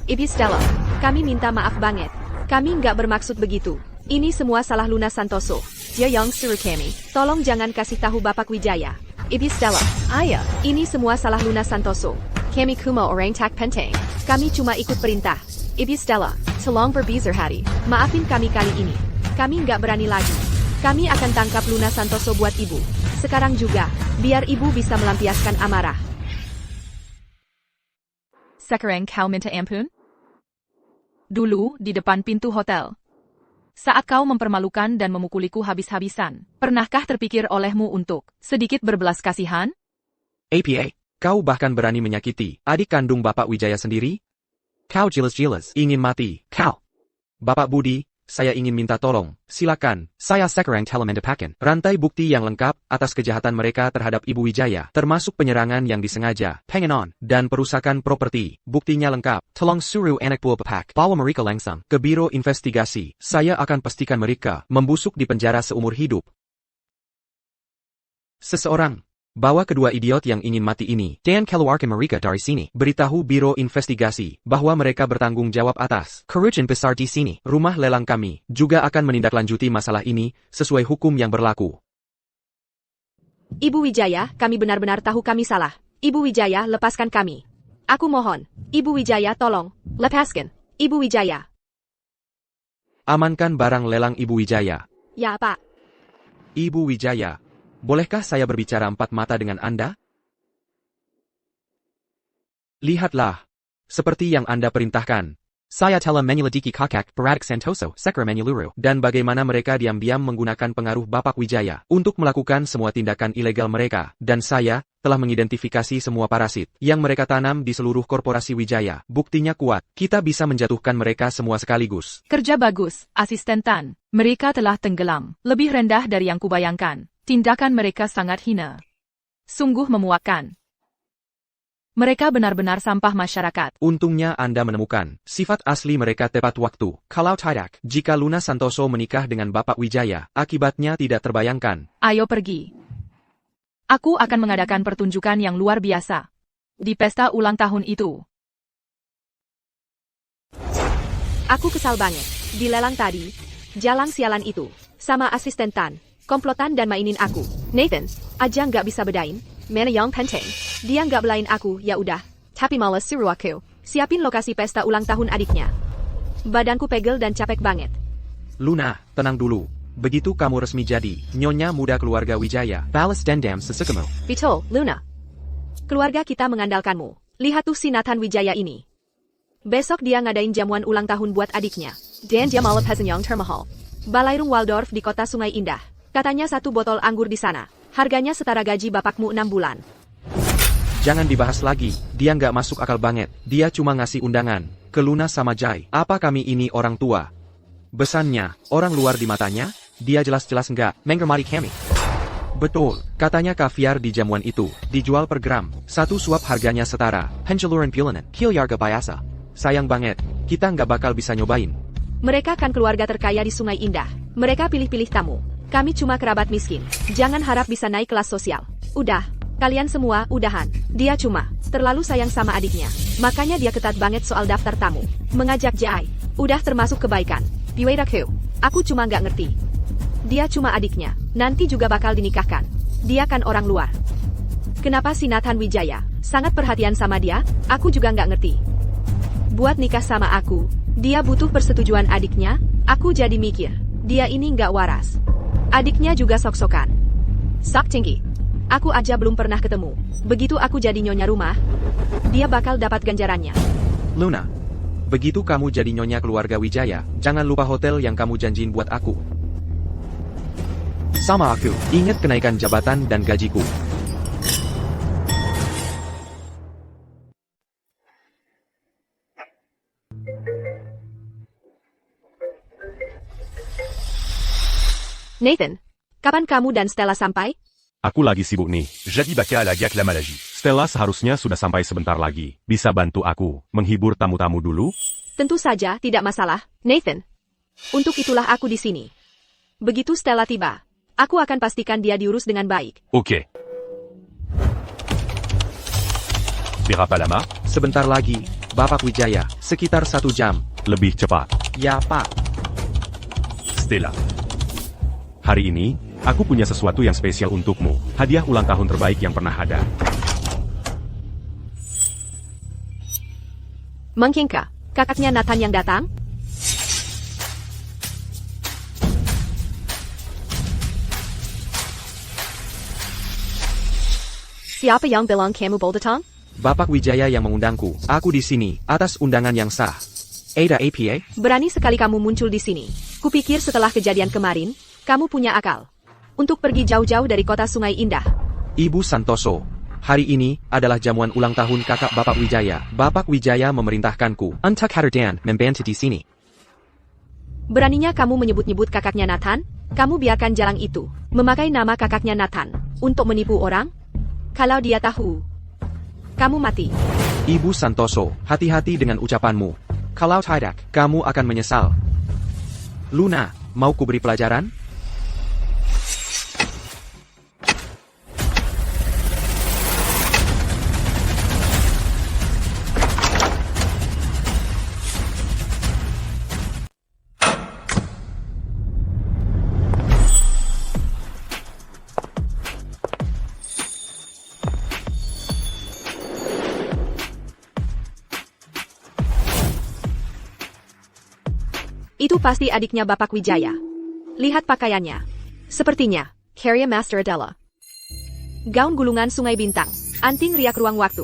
Ibu Stella, kami minta maaf banget. Kami nggak bermaksud begitu. Ini semua salah Luna Santoso. Dia yang suruh kami. Tolong jangan kasih tahu Bapak Wijaya. Ibu Stella, ayah, ini semua salah Luna Santoso. Kami cuma orang tak penting. Kami cuma ikut perintah. Ibu Stella, tolong berbisar hati. Maafin kami kali ini. Kami nggak berani lagi. Kami akan tangkap Luna Santoso buat ibu. Sekarang juga, biar ibu bisa melampiaskan amarah. Sekarang kau minta ampun? Dulu, di depan pintu hotel. Saat kau mempermalukan dan memukuliku habis-habisan, pernahkah terpikir olehmu untuk sedikit berbelas kasihan? APA, kau bahkan berani menyakiti adik kandung Bapak Wijaya sendiri? Kau jelas-jelas ingin mati, kau. Bapak Budi, saya ingin minta tolong. Silakan, saya sekarang telah mendapatkan rantai bukti yang lengkap atas kejahatan mereka terhadap Ibu Wijaya, termasuk penyerangan yang disengaja, pengenon, dan perusakan properti. Buktinya lengkap. Tolong suruh anak buah Bapak bawa mereka langsung ke biro investigasi. Saya akan pastikan mereka membusuk di penjara seumur hidup. Seseorang, bawa kedua idiot yang ingin mati ini dan keluarkan mereka dari sini. Beritahu biro investigasi bahwa mereka bertanggung jawab atas kerugian besar di sini. Rumah lelang kami juga akan menindaklanjuti masalah ini sesuai hukum yang berlaku. Ibu Wijaya, kami benar-benar tahu kami salah. Ibu Wijaya, lepaskan kami. Aku mohon. Ibu Wijaya, tolong. Lepaskan. Ibu Wijaya. Amankan barang lelang Ibu Wijaya. Ya, Pak. Ibu Wijaya, bolehkah saya berbicara empat mata dengan Anda? Lihatlah. Seperti yang Anda perintahkan. Saya telah menyelidiki kakak beradik Santoso, Sekra Menyeluruh, dan bagaimana mereka diam-diam menggunakan pengaruh Bapak Wijaya untuk melakukan semua tindakan ilegal mereka. Dan saya telah mengidentifikasi semua parasit yang mereka tanam di seluruh korporasi Wijaya. Buktinya kuat, kita bisa menjatuhkan mereka semua sekaligus. Kerja bagus, asisten Tan. Mereka telah tenggelam, lebih rendah dari yang kubayangkan. Tindakan mereka sangat hina. Sungguh memuakkan. Mereka benar-benar sampah masyarakat. Untungnya Anda menemukan sifat asli mereka tepat waktu. Kalau tidak, jika Luna Santoso menikah dengan Bapak Wijaya, akibatnya tidak terbayangkan. Ayo pergi. Aku akan mengadakan pertunjukan yang luar biasa di pesta ulang tahun itu. Aku kesal banget. Di lelang tadi, jalang sialan itu, sama asisten Tan, komplotan dan mainin aku. Nathan, aja nggak bisa bedain. Mana yang penting? Dia nggak belain aku, ya udah. Tapi malas suruh aku siapin lokasi pesta ulang tahun adiknya. Badanku pegel dan capek banget. Luna, tenang dulu. Begitu kamu resmi jadi nyonya muda keluarga Wijaya, balas dendam sesekamu. Betul, Luna. Keluarga kita mengandalkanmu. Lihat tuh si Nathan Wijaya ini. Besok dia ngadain jamuan ulang tahun buat adiknya. Dan dia malam Hazenyong Termahal. Balairung Waldorf di kota Sungai Indah. Katanya 1 botol anggur di sana. Harganya setara gaji bapakmu 6 bulan. Jangan dibahas lagi, dia nggak masuk akal banget. Dia cuma ngasih undangan ke Luna sama Jai. Apa kami ini orang tua? Besannya, orang luar di matanya? Dia jelas-jelas nggak menghormati kami. Betul, katanya kaviar di jamuan itu dijual per gram. 1 suap harganya setara penceluran bulanan kilyarga biasa. Sayang banget, kita nggak bakal bisa nyobain. Mereka kan keluarga terkaya di Sungai Indah. Mereka pilih-pilih tamu. Kami cuma kerabat miskin. Jangan harap bisa naik kelas sosial. Udah, kalian semua udahan. Dia cuma terlalu sayang sama adiknya. Makanya dia ketat banget soal daftar tamu. Mengajak Jai. Udah termasuk kebaikan. Biwairakhu, aku cuma nggak ngerti. Dia cuma adiknya, nanti juga bakal dinikahkan. Dia kan orang luar. Kenapa si Nathan Wijaya sangat perhatian sama dia? Aku juga nggak ngerti. Buat nikah sama aku, dia butuh persetujuan adiknya. Aku jadi mikir, dia ini nggak waras. Adiknya juga sok-sokan. Sok tinggi. Aku aja belum pernah ketemu. Begitu aku jadi nyonya rumah, dia bakal dapat ganjarannya. Luna, begitu kamu jadi nyonya keluarga Wijaya, jangan lupa hotel yang kamu janjiin buat aku. Sama aku, ingat kenaikan jabatan dan gajiku. Nathan, kapan kamu dan Stella sampai? Aku lagi sibuk nih. Jadi Baka à la Gak la Malagie. Stella seharusnya sudah sampai sebentar lagi. Bisa bantu aku menghibur tamu-tamu dulu? Tentu saja, tidak masalah, Nathan. Untuk itulah aku di sini. Begitu Stella tiba, aku akan pastikan dia diurus dengan baik. Ok. Berapa lama? Sebentar lagi, Bapak Wijaya, sekitar 1 jam. Lebih cepat. Ya Pak. Stella. Hari ini, aku punya sesuatu yang spesial untukmu. Hadiah ulang tahun terbaik yang pernah ada. Mungkinkah kakaknya Nathan yang datang? Siapa yang bilang kamu boldatang? Bapak Wijaya yang mengundangku. Aku di sini, atas undangan yang sah. Ada APA? Berani sekali kamu muncul di sini. Kupikir setelah kejadian kemarin, kamu punya akal. Untuk pergi jauh-jauh dari kota Sungai Indah. Ibu Santoso, hari ini adalah jamuan ulang tahun kakak Bapak Wijaya. Bapak Wijaya memerintahkanku untuk hadir dan membantu di sini. Beraninya kamu menyebut-nyebut kakaknya Nathan? Kamu biarkan jalan itu, memakai nama kakaknya Nathan, untuk menipu orang? Kalau dia tahu, kamu mati. Ibu Santoso, hati-hati dengan ucapanmu. Kalau tidak, kamu akan menyesal. Luna, mau kuberi pelajaran? Itu pasti adiknya Bapak Wijaya. Lihat pakaiannya. Sepertinya, Carrier Master Adela. Gaun gulungan Sungai Bintang. Anting riak ruang waktu.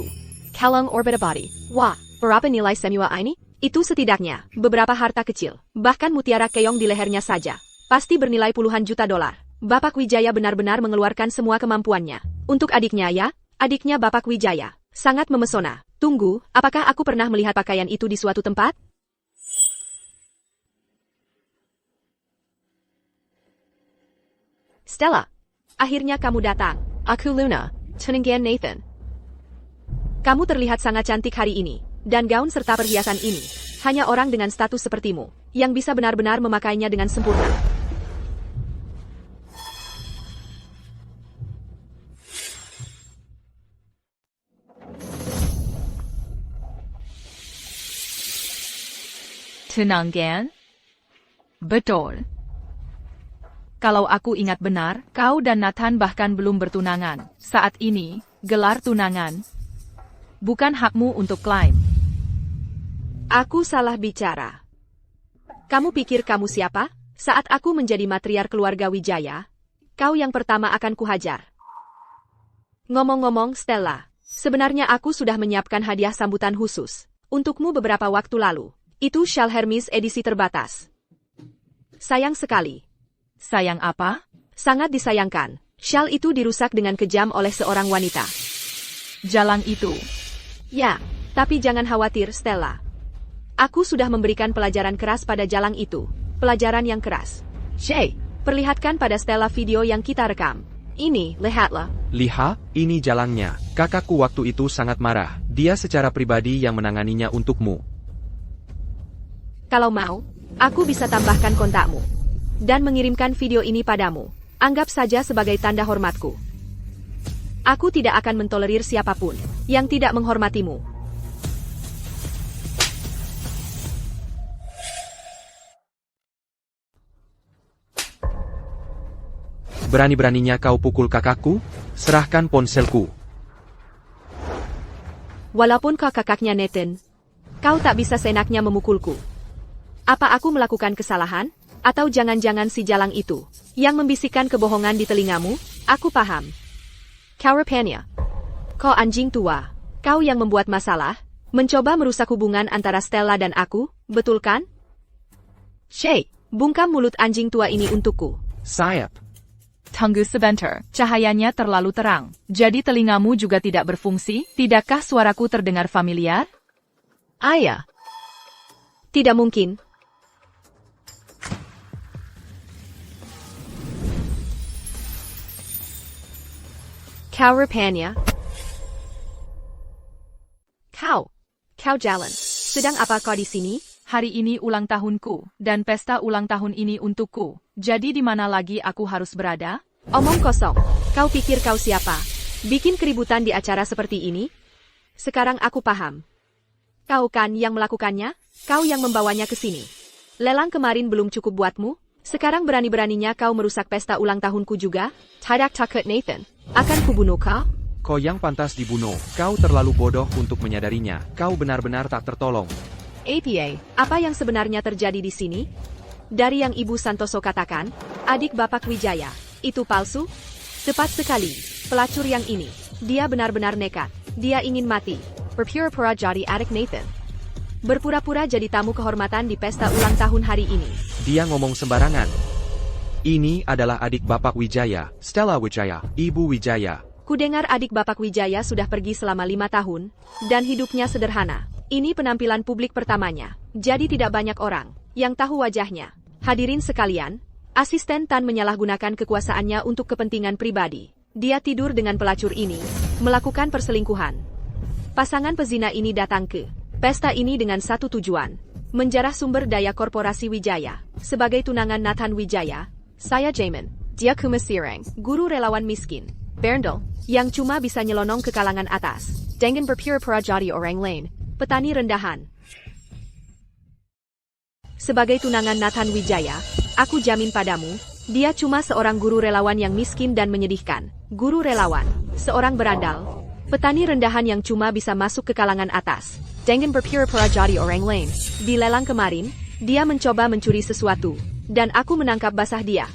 Kalung Orbita Body. Wah, berapa nilai semua ini? Itu setidaknya beberapa harta kecil. Bahkan mutiara keong di lehernya saja. Pasti bernilai puluhan juta dolar. Bapak Wijaya benar-benar mengeluarkan semua kemampuannya. Untuk adiknya ya, adiknya Bapak Wijaya. Sangat memesona. Tunggu, apakah aku pernah melihat pakaian itu di suatu tempat? Stella, akhirnya kamu datang. Aku Luna, tunangan Nathan. Kamu terlihat sangat cantik hari ini, dan gaun serta perhiasan ini, hanya orang dengan status sepertimu, yang bisa benar-benar memakainya dengan sempurna. Tunangan? Betul. Kalau aku ingat benar, kau dan Nathan bahkan belum bertunangan. Saat ini, gelar tunangan bukan hakmu untuk klaim. Aku salah bicara. Kamu pikir kamu siapa? Saat aku menjadi matriar keluarga Wijaya, kau yang pertama akan kuhajar. Ngomong-ngomong, Stella, sebenarnya aku sudah menyiapkan hadiah sambutan khusus untukmu beberapa waktu lalu. Itu Shal Hermes edisi terbatas. Sayang sekali. Sayang apa? Sangat disayangkan. Shal itu dirusak dengan kejam oleh seorang wanita. Jalang itu. Ya, tapi jangan khawatir, Stella. Aku sudah memberikan pelajaran keras pada jalang itu. Pelajaran yang keras. Shay, perlihatkan pada Stella video yang kita rekam. Ini, lihatlah. Lihat, ini jalangnya. Kakakku waktu itu sangat marah. Dia secara pribadi yang menanganinya untukmu. Kalau mau, aku bisa tambahkan kontakmu. Dan mengirimkan video ini padamu. Anggap saja sebagai tanda hormatku. Aku tidak akan mentolerir siapapun yang tidak menghormatimu. Berani-beraninya kau pukul kakakku? Serahkan ponselku. Walaupun kau kakaknya Nathan, kau tak bisa seenaknya memukulku. Apa aku melakukan kesalahan? Atau jangan-jangan si jalang itu yang membisikkan kebohongan di telingamu? Aku paham. Kau rupanya. Kau anjing tua. Kau yang membuat masalah, mencoba merusak hubungan antara Stella dan aku, betul kan? Shay, bungkam mulut anjing tua ini untukku. Sayap. Tunggu sebentar, cahayanya terlalu terang. Jadi telingamu juga tidak berfungsi? Tidakkah suaraku terdengar familiar? Ayah. Tidak mungkin. Kau rupanya. Kau jalan. Sedang apa kau di sini? Hari ini ulang tahunku, dan pesta ulang tahun ini untukku. Jadi di mana lagi aku harus berada? Omong kosong. Kau pikir kau siapa? Bikin keributan di acara seperti ini? Sekarang aku paham. Kau kan yang melakukannya? Kau yang membawanya ke sini. Lelang kemarin belum cukup buatmu? Sekarang berani-beraninya kau merusak pesta ulang tahunku juga? Tidak takut Nathan. Akan kubunuh kau? Kau yang pantas dibunuh. Kau terlalu bodoh untuk menyadarinya. Kau benar-benar tak tertolong. APA, apa yang sebenarnya terjadi di sini? Dari yang Ibu Santoso katakan, adik Bapak Wijaya, itu palsu? Tepat sekali, pelacur yang ini, dia benar-benar nekat, dia ingin mati, berpura-pura jadi adik Nathan. Berpura-pura jadi tamu kehormatan di pesta ulang tahun hari ini. Dia ngomong sembarangan. Ini adalah adik Bapak Wijaya, Stella Wijaya, Ibu Wijaya. Kudengar adik Bapak Wijaya sudah pergi selama 5 tahun, dan hidupnya sederhana. Ini penampilan publik pertamanya, jadi tidak banyak orang yang tahu wajahnya. Hadirin sekalian, asisten Tan menyalahgunakan kekuasaannya untuk kepentingan pribadi. Dia tidur dengan pelacur ini, melakukan perselingkuhan. Pasangan pezina ini datang ke pesta ini dengan satu tujuan, menjarah sumber daya korporasi Wijaya. Sebagai tunangan Nathan Wijaya, saya Jamin, dia Kumasirang, guru relawan miskin, Berndel, yang cuma bisa nyelonong ke kalangan atas, dengan berpura-pura jadi orang lain. Petani rendahan. Sebagai tunangan Nathan Wijaya, aku jamin padamu, dia cuma seorang guru relawan yang miskin dan menyedihkan. Guru relawan, seorang berandal, petani rendahan yang cuma bisa masuk ke kalangan atas, dengan berpura-pura jadi orang lain. Di lelang kemarin, dia mencoba mencuri sesuatu, dan aku menangkap basah dia.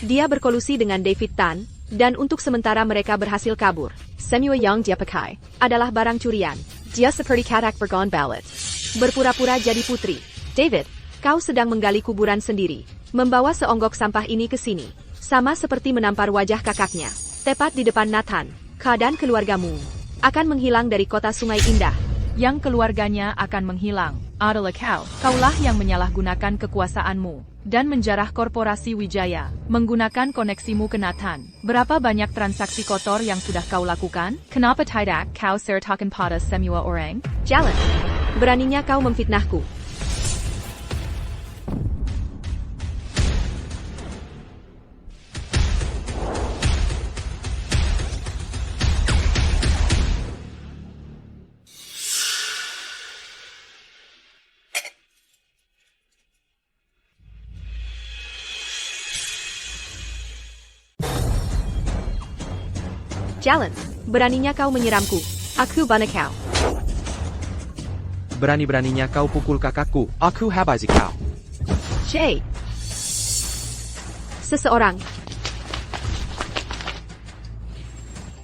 Dia berkolusi dengan David Tan, dan untuk sementara mereka berhasil kabur. Semua yang dia pakai adalah barang curian. Dia seperti katak bergon ballot. Berpura-pura jadi putri. David, kau sedang menggali kuburan sendiri. Membawa seonggok sampah ini ke sini. Sama seperti menampar wajah kakaknya. Tepat di depan Nathan. Kau dan keluargamu akan menghilang dari kota Sungai Indah. Yang keluarganya akan menghilang adalah kau. Kaulah yang menyalahgunakan kekuasaanmu dan menjarah korporasi Wijaya, menggunakan koneksimu ke Nathan. Berapa banyak transaksi kotor yang sudah kau lakukan? Kenapa tidak kau sertakan pada semua orang? Jalan. Beraninya kau memfitnahku. Jalan, beraninya kau menyiramku. Aku bana kau. Berani-beraninya kau pukul kakakku. Aku habisi kau. Shay. seseorang.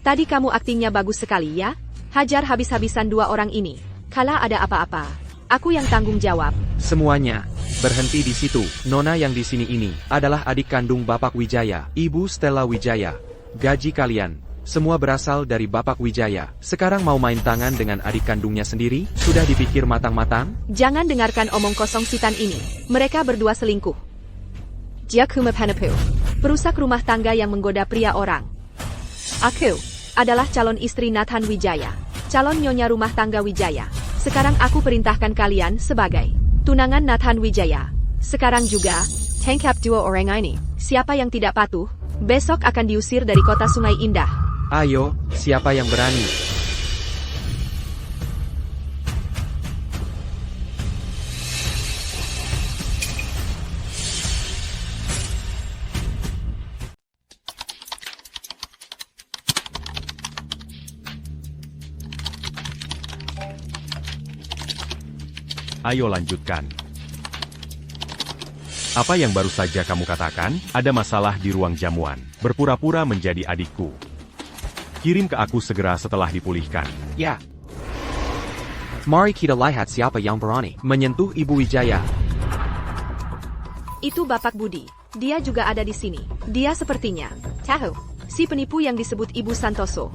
Tadi kamu aktingnya bagus sekali ya? Hajar habis-habisan dua orang ini. Kala ada apa-apa, aku yang tanggung jawab. Semuanya, berhenti di situ. Nona yang di sini ini adalah adik kandung Bapak Wijaya, Ibu Stella Wijaya. Gaji kalian, semua berasal dari Bapak Wijaya. Sekarang mau main tangan dengan adik kandungnya sendiri? Sudah dipikir matang-matang? Jangan dengarkan omong kosong Sitan ini. Mereka berdua selingkuh. Jakuma Panapu, perusak rumah tangga yang menggoda pria orang. Aku adalah calon istri Nathan Wijaya, calon nyonya rumah tangga Wijaya. Sekarang aku perintahkan kalian sebagai tunangan Nathan Wijaya. Sekarang juga, tangkap dua orang ini. Siapa yang tidak patuh, besok akan diusir dari kota Sungai Indah. Ayo, siapa yang berani? Ayo lanjutkan. Apa yang baru saja kamu katakan? Ada masalah di ruang jamuan. Berpura-pura menjadi adikku. Kirim ke aku segera setelah dipulihkan. Ya. Mari kita lihat siapa yang berani menyentuh Ibu Wijaya. Itu Bapak Budi. Dia juga ada di sini. Dia sepertinya tahu si penipu yang disebut Ibu Santoso.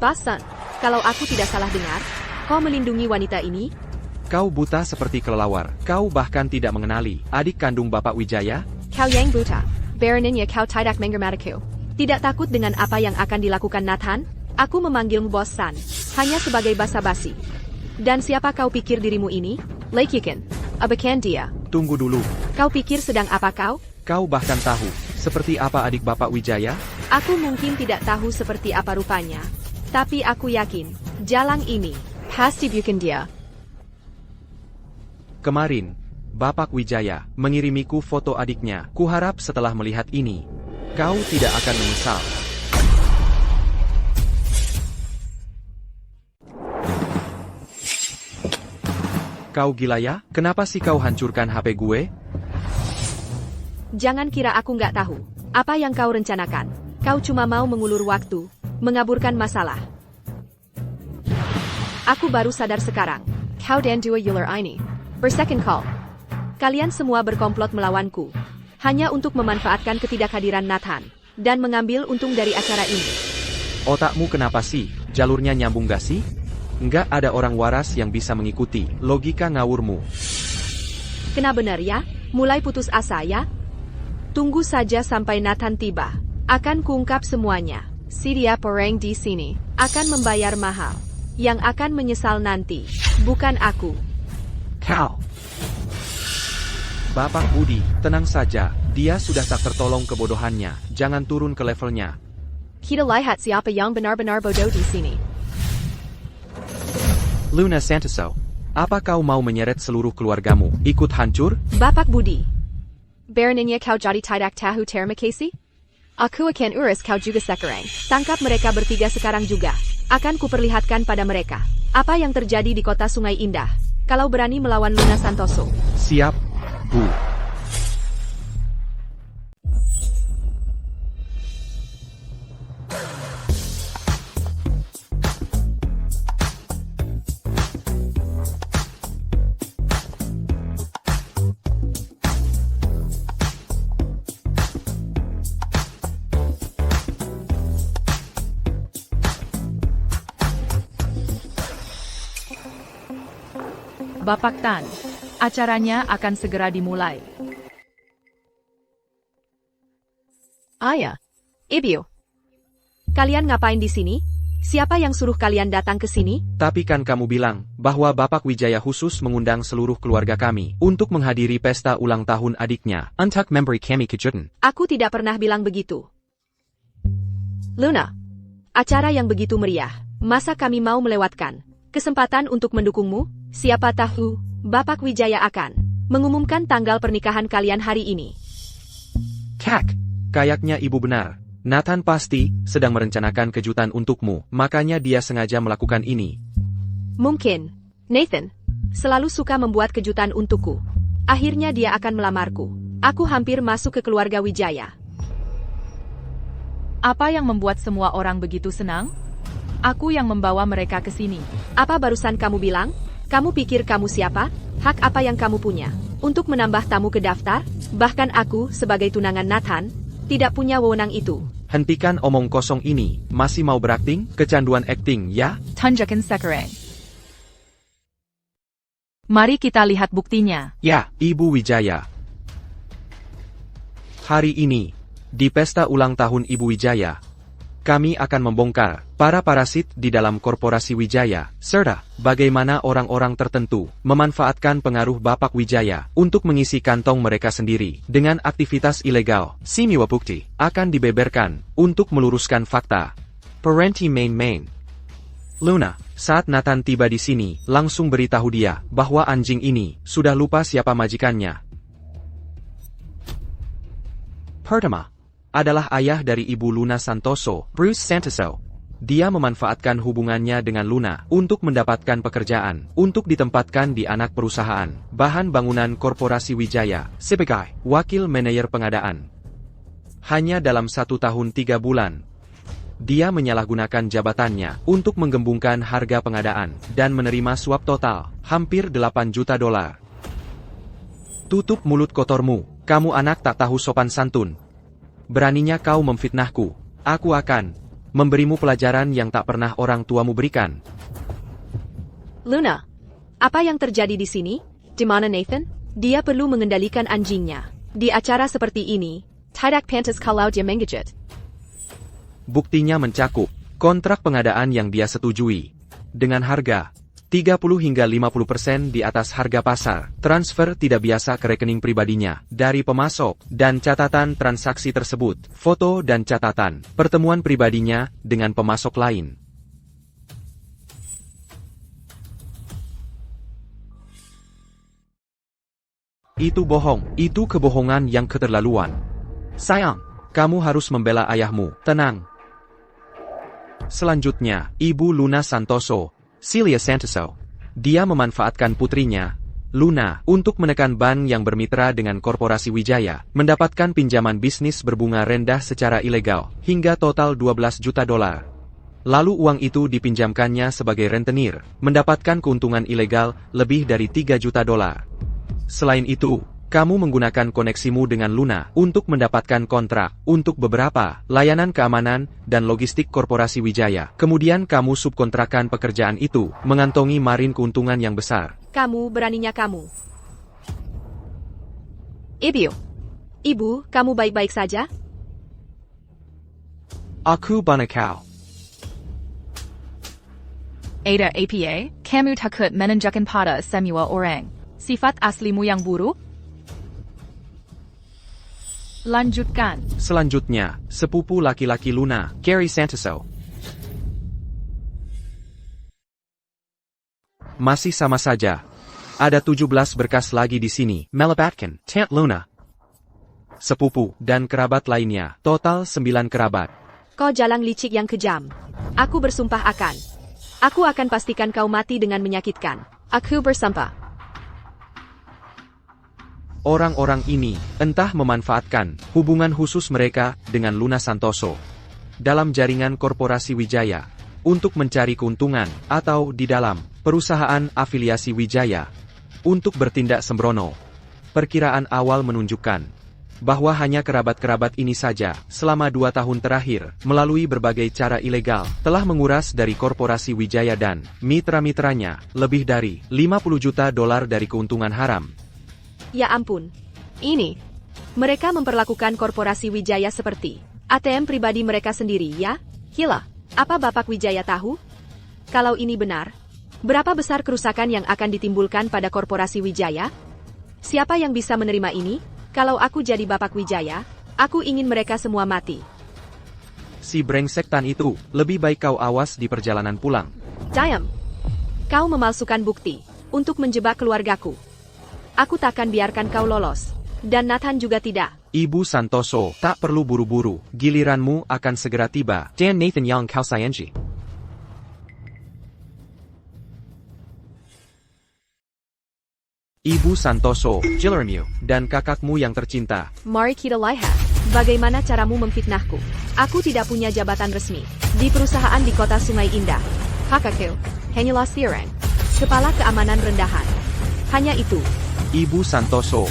Pasan, kalau aku tidak salah dengar, kau melindungi wanita ini? Kau buta seperti kelelawar. Kau bahkan tidak mengenali adik kandung Bapak Wijaya? Kau yang buta. Baroninnya kau tidak mengermatiku. Tidak takut dengan apa yang akan dilakukan Nathan? Aku memanggilmu Bos San, hanya sebagai basa-basi. Dan siapa kau pikir dirimu ini? Laikikin. Abakan dia. Tunggu dulu. Kau pikir sedang apa kau? Kau bahkan tahu seperti apa adik Bapak Wijaya? Aku mungkin tidak tahu seperti apa rupanya. Tapi aku yakin, jalan ini pasti bukan dia. Kemarin, Bapak Wijaya mengirimiku foto adiknya. Kuharap setelah melihat ini, kau tidak akan menyesal. Kau gila ya? Kenapa sih kau hancurkan HP gue? Jangan kira aku nggak tahu apa yang kau rencanakan. Kau cuma mau mengulur waktu, mengaburkan masalah. Aku baru sadar sekarang. Kau dan dua ular ini bersecond call. Kalian semua berkomplot melawanku, hanya untuk memanfaatkan ketidakhadiran Nathan, dan mengambil untung dari acara ini. Otakmu kenapa sih? Jalurnya nyambung gak sih? Nggak ada orang waras yang bisa mengikuti logika ngawurmu. Kena benar ya? Mulai putus asa ya? Tunggu saja sampai Nathan tiba. Akan kuungkap semuanya. Si dia orang di sini akan membayar mahal. Yang akan menyesal nanti, bukan aku. Kau. Bapak Budi, tenang saja. Dia sudah tak tertolong kebodohannya. Jangan turun ke levelnya. Kita lihat siapa yang benar-benar bodoh di sini. Luna Santoso, apa kau mau menyeret seluruh keluargamu ikut hancur? Bapak Budi. Baroninnya kau jadi tidak tahu terima kasih? Aku akan urus kau juga sekarang. Tangkap mereka bertiga sekarang juga. Akan kuperlihatkan pada mereka apa yang terjadi di kota Sungai Indah. Kalau berani melawan Luna Santoso. Siap, Bu. Bapak Tan, acaranya akan segera dimulai. Ayah, Ibu. Kalian ngapain di sini? Siapa yang suruh kalian datang ke sini? Tapi kan kamu bilang bahwa Bapak Wijaya khusus mengundang seluruh keluarga kami untuk menghadiri pesta ulang tahun adiknya. Untuk memberi kami kejutan. Aku tidak pernah bilang begitu. Luna, acara yang begitu meriah, masa kami mau melewatkan kesempatan untuk mendukungmu? Siapa tahu, Bapak Wijaya akan mengumumkan tanggal pernikahan kalian hari ini. Kak, kayaknya ibu benar. Nathan pasti sedang merencanakan kejutan untukmu, makanya dia sengaja melakukan ini. Mungkin, Nathan selalu suka membuat kejutan untukku. Akhirnya dia akan melamarku. Aku hampir masuk ke keluarga Wijaya. Apa yang membuat semua orang begitu senang? Aku yang membawa mereka ke sini. Apa barusan kamu bilang? Kamu pikir kamu siapa? Hak apa yang kamu punya? Untuk menambah tamu ke daftar? Bahkan aku, sebagai tunangan Nathan, tidak punya wewenang itu. Hentikan omong kosong ini. Masih mau berakting? Kecanduan akting, ya? Tunjukkan sekarang. Mari kita lihat buktinya. Ya, Ibu Wijaya. Hari ini, di pesta ulang tahun Ibu Wijaya, kami akan membongkar para parasit di dalam korporasi Wijaya, serta bagaimana orang-orang tertentu memanfaatkan pengaruh Bapak Wijaya untuk mengisi kantong mereka sendiri dengan aktivitas ilegal. Semua bukti akan dibeberkan untuk meluruskan fakta. Parenti main. Luna, saat Nathan tiba di sini, langsung beritahu dia bahwa anjing ini sudah lupa siapa majikannya. Pertama, adalah ayah dari Ibu Luna Santoso, Bruce Santoso. Dia memanfaatkan hubungannya dengan Luna untuk mendapatkan pekerjaan, untuk ditempatkan di anak perusahaan, bahan bangunan korporasi Wijaya, sebagai wakil manajer pengadaan. Hanya dalam 1 tahun 3 bulan, dia menyalahgunakan jabatannya untuk menggembungkan harga pengadaan, dan menerima suap total, hampir $8 juta. Tutup mulut kotormu, kamu anak tak tahu sopan santun. Beraninya kau memfitnahku, aku akan memberimu pelajaran yang tak pernah orang tuamu berikan. Luna, apa yang terjadi di sini? Di mana Nathan? Dia perlu mengendalikan anjingnya. Di acara seperti ini, tidak pantas kalau dia mengejet. Buktinya mencakup kontrak pengadaan yang dia setujui, dengan harga 30 hingga 50% di atas harga pasar, transfer tidak biasa ke rekening pribadinya dari pemasok, dan catatan transaksi tersebut, foto dan catatan pertemuan pribadinya dengan pemasok lain. Itu bohong, itu kebohongan yang keterlaluan. Sayang, kamu harus membela ayahmu, tenang. Selanjutnya, Ibu Luna Santoso, Celia Santoso. Dia memanfaatkan putrinya, Luna, untuk menekan bank yang bermitra dengan korporasi Wijaya, mendapatkan pinjaman bisnis berbunga rendah secara ilegal, hingga total $12 juta. Lalu uang itu dipinjamkannya sebagai rentenir, mendapatkan keuntungan ilegal lebih dari $3 juta. Selain itu, kamu menggunakan koneksimu dengan Luna untuk mendapatkan kontrak untuk beberapa layanan keamanan dan logistik korporasi Wijaya. Kemudian kamu subkontrakkan pekerjaan itu, mengantongi margin keuntungan yang besar. Kamu beraninya kamu. Ibu, kamu baik-baik saja? Aku banakau. Ada APA, kamu takut menunjukkan pada semua orang sifat aslimu yang buruk? Lanjutkan. Selanjutnya, sepupu laki-laki Luna, Gary Santoso. Masih sama saja. Ada 17 berkas lagi di sini, melibatkan Tant Luna, sepupu, dan kerabat lainnya, total 9 kerabat. Kau jalang licik yang kejam. Aku bersumpah Aku akan pastikan kau mati dengan menyakitkan. Aku bersumpah. Orang-orang ini, entah memanfaatkan hubungan khusus mereka dengan Luna Santoso dalam jaringan korporasi Wijaya untuk mencari keuntungan, atau di dalam perusahaan afiliasi Wijaya untuk bertindak sembrono. Perkiraan awal menunjukkan bahwa hanya kerabat-kerabat ini saja, selama 2 tahun terakhir, melalui berbagai cara ilegal, telah menguras dari korporasi Wijaya dan mitra-mitranya lebih dari $50 juta dari keuntungan haram. Ya ampun. Ini. Mereka memperlakukan korporasi Wijaya seperti ATM pribadi mereka sendiri, ya? Gila, apa Bapak Wijaya tahu? Kalau ini benar, berapa besar kerusakan yang akan ditimbulkan pada korporasi Wijaya? Siapa yang bisa menerima ini? Kalau aku jadi Bapak Wijaya, aku ingin mereka semua mati. Si brengsek Tan itu, lebih baik kau awas di perjalanan pulang. Diam. Kau memalsukan bukti untuk menjebak keluargaku. Aku takkan biarkan kau lolos. Dan Nathan juga tidak. Ibu Santoso, tak perlu buru-buru. Giliranmu akan segera tiba. Dan Nathan Yang Kau Sayanji. Ibu Santoso, Jillermew, dan kakakmu yang tercinta. Mari kita lihat, bagaimana caramu memfitnahku. Aku tidak punya jabatan resmi di perusahaan di kota Sungai Indah. Kakakku, hanyalah seorang kepala keamanan rendahan. Hanya itu. Ibu Santoso,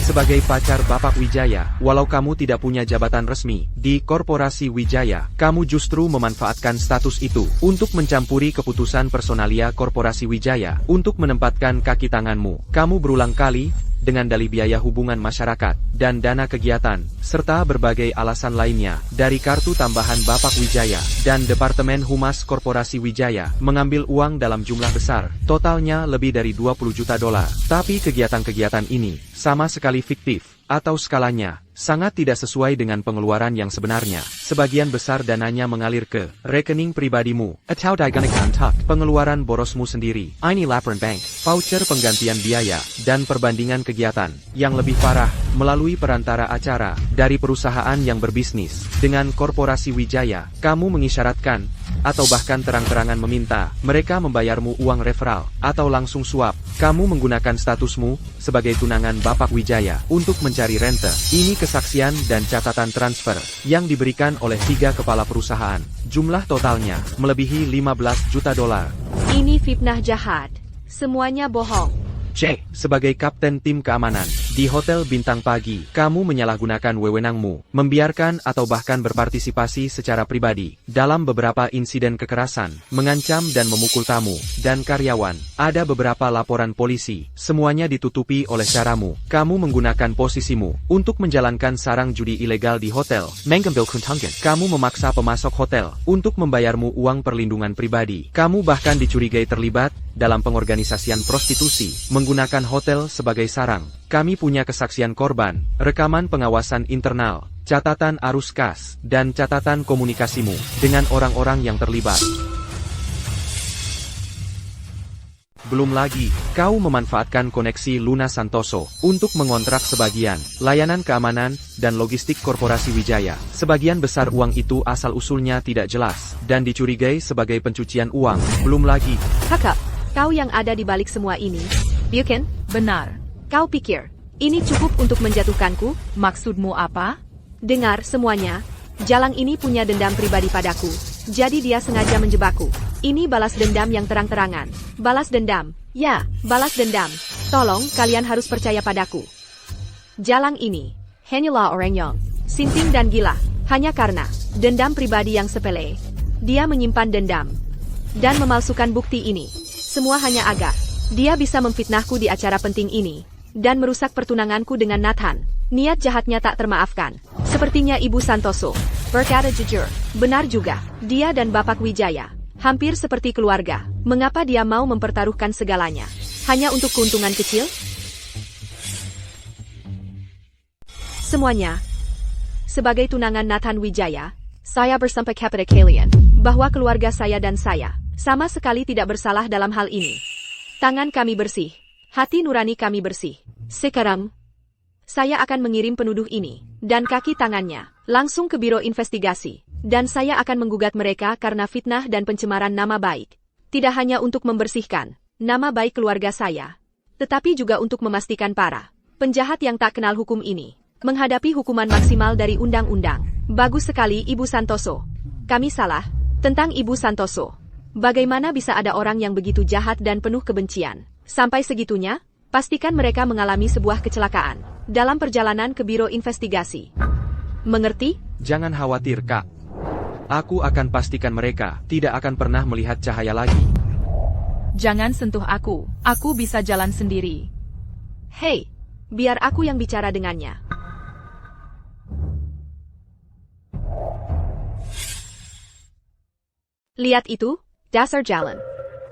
sebagai pacar Bapak Wijaya, walau kamu tidak punya jabatan resmi di Korporasi Wijaya, kamu justru memanfaatkan status itu untuk mencampuri keputusan personalia Korporasi Wijaya untuk menempatkan kaki tanganmu. Kamu berulang kali dengan dalih biaya hubungan masyarakat dan dana kegiatan, serta berbagai alasan lainnya, dari kartu tambahan Bapak Wijaya dan Departemen Humas Korporasi Wijaya, mengambil uang dalam jumlah besar, totalnya lebih dari 20 juta dolar. Tapi kegiatan-kegiatan ini sama sekali fiktif, atau skalanya sangat tidak sesuai dengan pengeluaran yang sebenarnya. Sebagian besar dananya mengalir ke rekening pribadimu, atau digunakan untuk pengeluaran borosmu sendiri. Ini laporan bank, voucher penggantian biaya, dan perbandingan kegiatan. Yang lebih parah, melalui perantara acara dari perusahaan yang berbisnis dengan Korporasi Wijaya, kamu mengisyaratkan atau bahkan terang-terangan meminta mereka membayarmu uang referral atau langsung suap. Kamu menggunakan statusmu sebagai tunangan Bapak Wijaya untuk mencari rente. Ini kesaksian dan catatan transfer yang diberikan oleh 3 kepala perusahaan. Jumlah totalnya melebihi 15 juta dolar. Ini fitnah jahat. Semuanya bohong. C. Sebagai kapten tim keamanan di Hotel Bintang Pagi, kamu menyalahgunakan wewenangmu, membiarkan atau bahkan berpartisipasi secara pribadi dalam beberapa insiden kekerasan, mengancam dan memukul tamu dan karyawan. Ada beberapa laporan polisi, semuanya ditutupi oleh caramu. Kamu menggunakan posisimu untuk menjalankan sarang judi ilegal di hotel, mengambil keuntungan. Kamu memaksa pemasok hotel untuk membayarmu uang perlindungan pribadi. Kamu bahkan dicurigai terlibat dalam pengorganisasian prostitusi, menggunakan hotel sebagai sarang. Kami punya kesaksian korban, rekaman pengawasan internal, catatan arus kas, dan catatan komunikasimu dengan orang-orang yang terlibat. Belum lagi, kau memanfaatkan koneksi Luna Santoso untuk mengontrak sebagian layanan keamanan dan logistik Korporasi Wijaya. Sebagian besar uang itu asal-usulnya tidak jelas dan dicurigai sebagai pencucian uang. Belum lagi, Kakak, kau yang ada di balik semua ini, bukan? Benar. Kau pikir ini cukup untuk menjatuhkanku? Maksudmu apa? Dengar semuanya, Jalang ini punya dendam pribadi padaku, jadi dia sengaja menjebakku. Ini balas dendam yang terang-terangan. Balas dendam. Ya, balas dendam. Tolong, kalian harus percaya padaku. Jalang ini hanyalah orang yang sinting dan gila, hanya karena dendam pribadi yang sepele. Dia menyimpan dendam dan memalsukan bukti ini. Semua hanya agar dia bisa memfitnahku di acara penting ini dan merusak pertunanganku dengan Nathan. Niat jahatnya tak termaafkan. Sepertinya Ibu Santoso berkata jujur. Benar juga, dia dan Bapak Wijaya hampir seperti keluarga. Mengapa dia mau mempertaruhkan segalanya hanya untuk keuntungan kecil? Semuanya sebagai tunangan Nathan Wijaya, saya bersumpah kepada kalian bahwa keluarga saya dan saya sama sekali tidak bersalah dalam hal ini. Tangan kami bersih, hati nurani kami bersih. Sekarang saya akan mengirim penuduh ini dan kaki tangannya langsung ke Biro Investigasi, dan saya akan menggugat mereka karena fitnah dan pencemaran nama baik. Tidak hanya untuk membersihkan nama baik keluarga saya, tetapi juga untuk memastikan para penjahat yang tak kenal hukum ini menghadapi hukuman maksimal dari undang-undang. Bagus sekali Ibu Santoso. Kami salah tentang Ibu Santoso. Bagaimana bisa ada orang yang begitu jahat dan penuh kebencian? Sampai segitunya, pastikan mereka mengalami sebuah kecelakaan dalam perjalanan ke Biro Investigasi. Mengerti? jangan khawatir, Kak. Aku akan pastikan mereka tidak akan pernah melihat cahaya lagi. Jangan sentuh aku. Aku bisa jalan sendiri. Hei, biar aku yang bicara dengannya. Lihat itu, dasar jalan.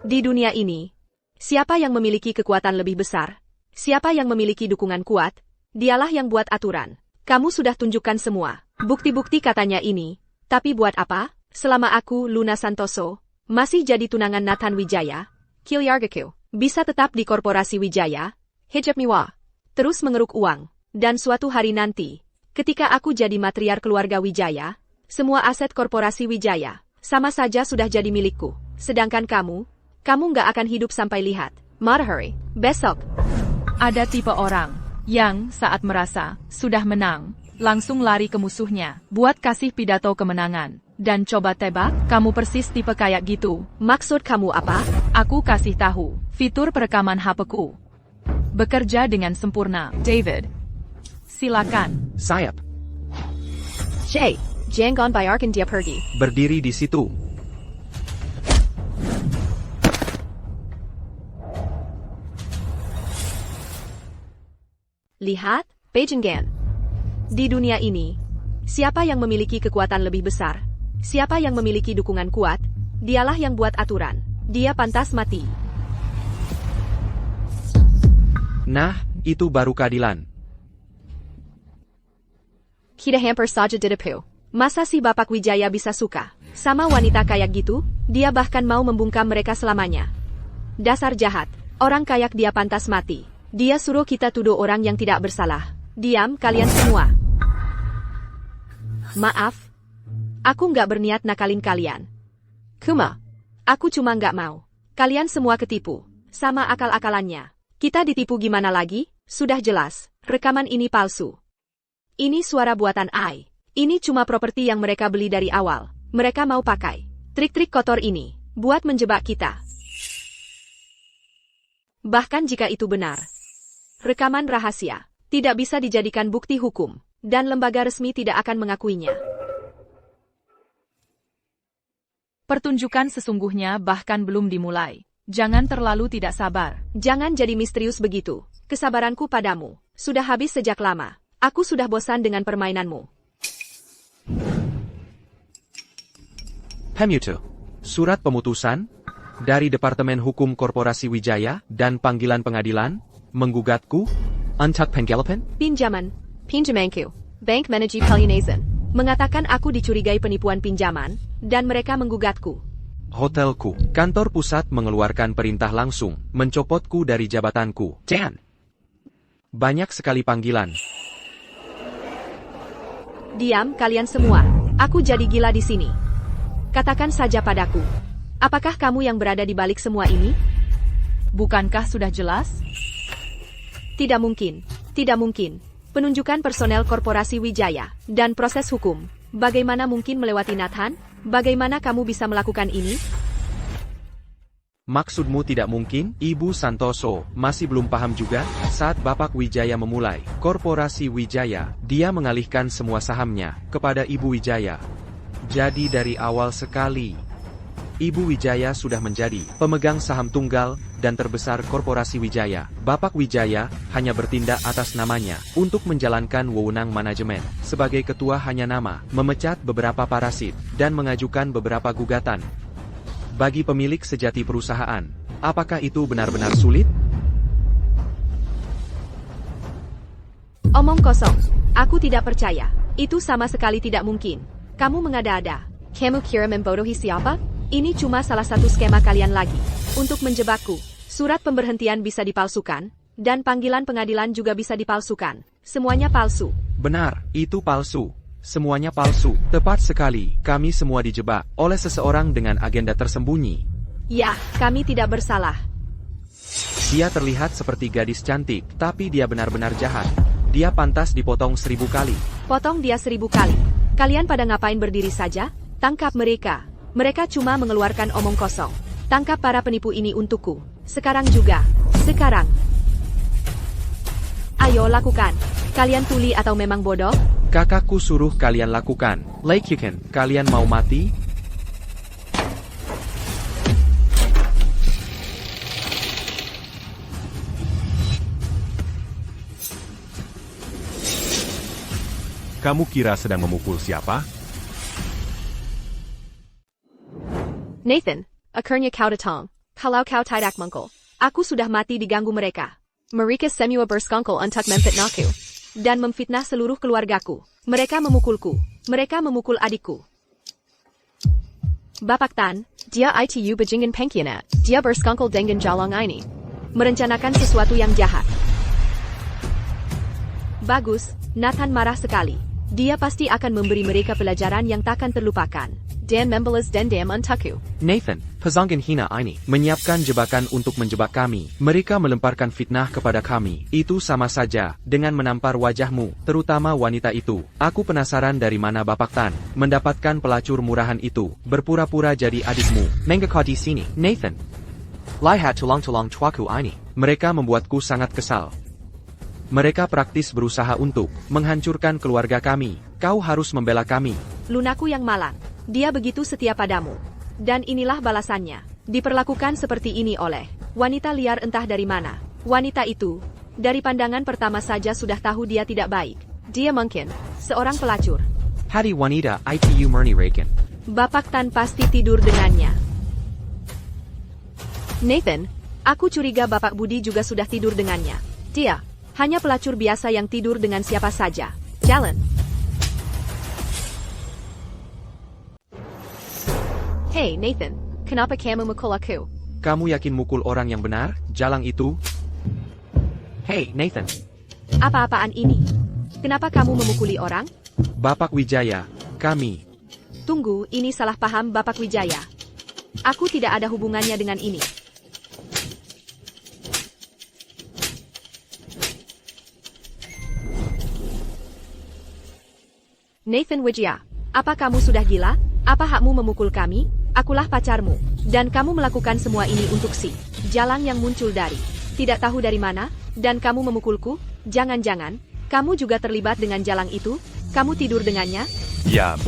Di dunia ini, siapa yang memiliki kekuatan lebih besar? Siapa yang memiliki dukungan kuat? Dialah yang buat aturan. Kamu sudah tunjukkan semua bukti-bukti katanya ini. Tapi buat apa? Selama aku, Luna Santoso, masih jadi tunangan Nathan Wijaya, Kilyargaku, bisa tetap di Korporasi Wijaya, hijab miwa, terus mengeruk uang. Dan suatu hari nanti, ketika aku jadi matriar keluarga Wijaya, semua aset Korporasi Wijaya sama saja sudah jadi milikku. Sedangkan kamu nggak akan hidup sampai lihat. Matahari, besok. Ada tipe orang yang saat merasa sudah menang, langsung lari ke musuhnya, buat kasih pidato kemenangan. Dan coba tebak, kamu persis tipe kayak gitu. Maksud kamu apa? Aku kasih tahu, fitur perekaman HP-ku bekerja dengan sempurna. David, silakan. Sayap. Jay, jangan biarkan dia pergi. Berdiri di situ. Lihat, Pejenggan. Di dunia ini, siapa yang memiliki kekuatan lebih besar? Siapa yang memiliki dukungan kuat? Dialah yang buat aturan. Dia pantas mati. Nah, itu baru keadilan. Kita hampir saja ditipu. Masa si Bapak Wijaya bisa suka sama wanita kayak gitu? Dia bahkan mau membungkam mereka selamanya. Dasar jahat. Orang kayak dia pantas mati. Dia suruh kita tuduh orang yang tidak bersalah. Diam kalian semua. Maaf. Aku nggak berniat nakalin kalian. Kuma. Aku cuma nggak mau. Kalian semua ketipu. Sama akal-akalannya. Kita ditipu gimana lagi? Sudah jelas. Rekaman ini palsu. Ini suara buatan AI. Ini cuma properti yang mereka beli dari awal. Mereka mau pakai trik-trik kotor ini buat menjebak kita. Bahkan jika itu benar, rekaman rahasia tidak bisa dijadikan bukti hukum, dan lembaga resmi tidak akan mengakuinya. Pertunjukan sesungguhnya bahkan belum dimulai. Jangan terlalu tidak sabar. Jangan jadi misterius begitu. Kesabaranku padamu sudah habis sejak lama. Aku sudah bosan dengan permainanmu. Pemutu. Surat pemutusan dari Departemen Hukum Korporasi Wijaya dan panggilan pengadilan menggugatku untuk penggelapan. Pinjamanku. Bank Manager Pelianezan mengatakan aku dicurigai penipuan pinjaman, dan mereka menggugatku. Hotelku. Kantor pusat mengeluarkan perintah langsung mencopotku dari jabatanku. Jangan. Banyak sekali panggilan. Diam kalian semua. Aku jadi gila di sini. Katakan saja padaku. Apakah kamu yang berada di balik semua ini? Bukankah sudah jelas? Tidak mungkin. Tidak mungkin. Penunjukan personel Korporasi Wijaya dan proses hukum. Bagaimana mungkin melewati Nathan? Bagaimana kamu bisa melakukan ini? Maksudmu tidak mungkin? Ibu Santoso masih belum paham juga. Saat Bapak Wijaya memulai Korporasi Wijaya, dia mengalihkan semua sahamnya kepada Ibu Wijaya. Jadi dari awal sekali, Ibu Wijaya sudah menjadi pemegang saham tunggal dan terbesar Korporasi Wijaya. Bapak Wijaya hanya bertindak atas namanya untuk menjalankan wewenang manajemen. Sebagai ketua hanya nama, memecat beberapa parasit, dan mengajukan beberapa gugatan. Bagi pemilik sejati perusahaan, apakah itu benar-benar sulit? Omong kosong. Aku tidak percaya. Itu sama sekali tidak mungkin. Kamu mengada-ada. Kamu kira membodohi siapa? Ini cuma salah satu skema kalian lagi untuk menjebakku. Surat pemberhentian bisa dipalsukan, dan panggilan pengadilan juga bisa dipalsukan. Semuanya palsu. Benar, itu palsu. Semuanya palsu. Tepat sekali, kami semua dijebak oleh seseorang dengan agenda tersembunyi. Ya, kami tidak bersalah. Dia terlihat seperti gadis cantik, tapi dia benar-benar jahat. Dia pantas dipotong 1000 kali. Potong dia 1000 kali. Kalian pada ngapain berdiri saja? Tangkap mereka. Mereka cuma mengeluarkan omong kosong. Tangkap para penipu ini untukku. Sekarang juga. Sekarang. Ayo lakukan. Kalian tuli atau memang bodoh? Kakakku suruh kalian lakukan. Like you can. Kalian mau mati? Kamu kira sedang memukul siapa? Nathan, akhirnya kau datang. Kalau kau tidak mengkul, aku sudah mati diganggu mereka. Mereka semua bersekongkol untuk memfitnahku dan memfitnah seluruh keluargaku. Mereka memukulku. Mereka memukul adikku. Bapak Tan, dia itu bajingan pengkhianat. Dia bersekongkol dengan jalang ini. Merencanakan sesuatu yang jahat. Bagus, Nathan marah sekali. Dia pasti akan memberi mereka pelajaran yang takkan terlupakan. Dan membalas dendam untukku. Nathan, pesanggen hina ini, menyiapkan jebakan untuk menjebak kami. Mereka melemparkan fitnah kepada kami. Itu sama saja dengan menampar wajahmu, terutama wanita itu. Aku penasaran dari mana Bapak Tan mendapatkan pelacur murahan itu, berpura-pura jadi adikmu. Mengapa kau di sini, Nathan? Lihat tulang-tulang tuaku ini. Mereka membuatku sangat kesal. Mereka praktis berusaha untuk menghancurkan keluarga kami. Kau harus membela kami. Lunaku yang malang. Dia begitu setia padamu. Dan inilah balasannya. Diperlakukan seperti ini oleh wanita liar entah dari mana. Wanita itu, dari pandangan pertama saja sudah tahu dia tidak baik. Dia mungkin seorang pelacur. Hadi wanita itu murni Raken. Bapak Tan pasti tidur dengannya. Nathan, aku curiga Bapak Budi juga sudah tidur dengannya. Dia hanya pelacur biasa yang tidur dengan siapa saja. Jalan. Hey Nathan, kenapa kamu mukul aku? Kamu yakin mukul orang yang benar, jalang itu? Hey Nathan, Apa-apaan ini? Kenapa kamu memukuli orang? Bapak Wijaya, kami. Tunggu, ini salah paham Bapak Wijaya. Aku tidak ada hubungannya dengan ini. Nathan Wijaya, apa kamu sudah gila? Apa hakmu memukul kami? Akulah pacarmu, dan kamu melakukan semua ini untuk si jalang yang muncul dari tidak tahu dari mana, dan kamu memukulku? Jangan-jangan, kamu juga terlibat dengan jalang itu? Kamu tidur dengannya? Ya.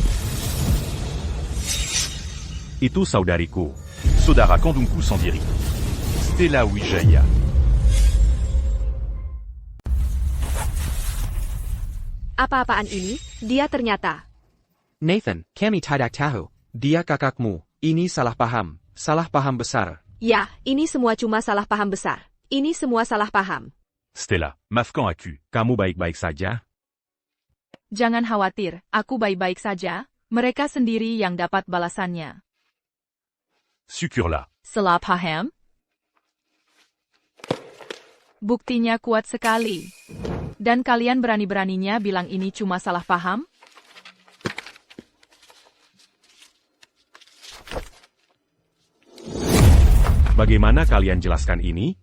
Itu saudariku. Saudara kandungku sendiri. Stella Wijaya. Apa-apaan ini? Dia ternyata. Nathan, kami tidak tahu. Dia kakakmu. Ini salah paham besar. Ya, ini semua cuma salah paham besar. Ini semua salah paham. Stella, Mafkan aku. Kamu baik-baik saja? Jangan khawatir, aku baik-baik saja. Mereka sendiri yang dapat balasannya. Syukurlah. Salah paham? Buktinya kuat sekali. Dan kalian berani-beraninya bilang ini cuma salah paham? Bagaimana kalian jelaskan ini?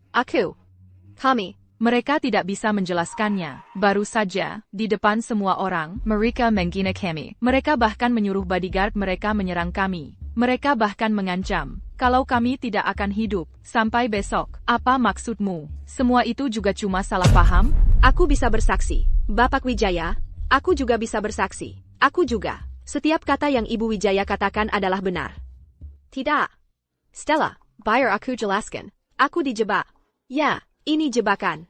Kami. Mereka tidak bisa menjelaskannya. Baru saja, di depan semua orang, mereka menghina kami. Mereka bahkan menyuruh bodyguard mereka menyerang kami. Mereka bahkan mengancam, kalau kami tidak akan hidup sampai besok. Apa maksudmu? Semua itu juga cuma salah paham? Aku bisa bersaksi. Bapak Wijaya, aku juga bisa bersaksi. Aku juga. Setiap kata yang Ibu Wijaya katakan adalah benar. Tidak. Stella, biar aku jelaskan. Aku dijebak. Ya, ini jebakan.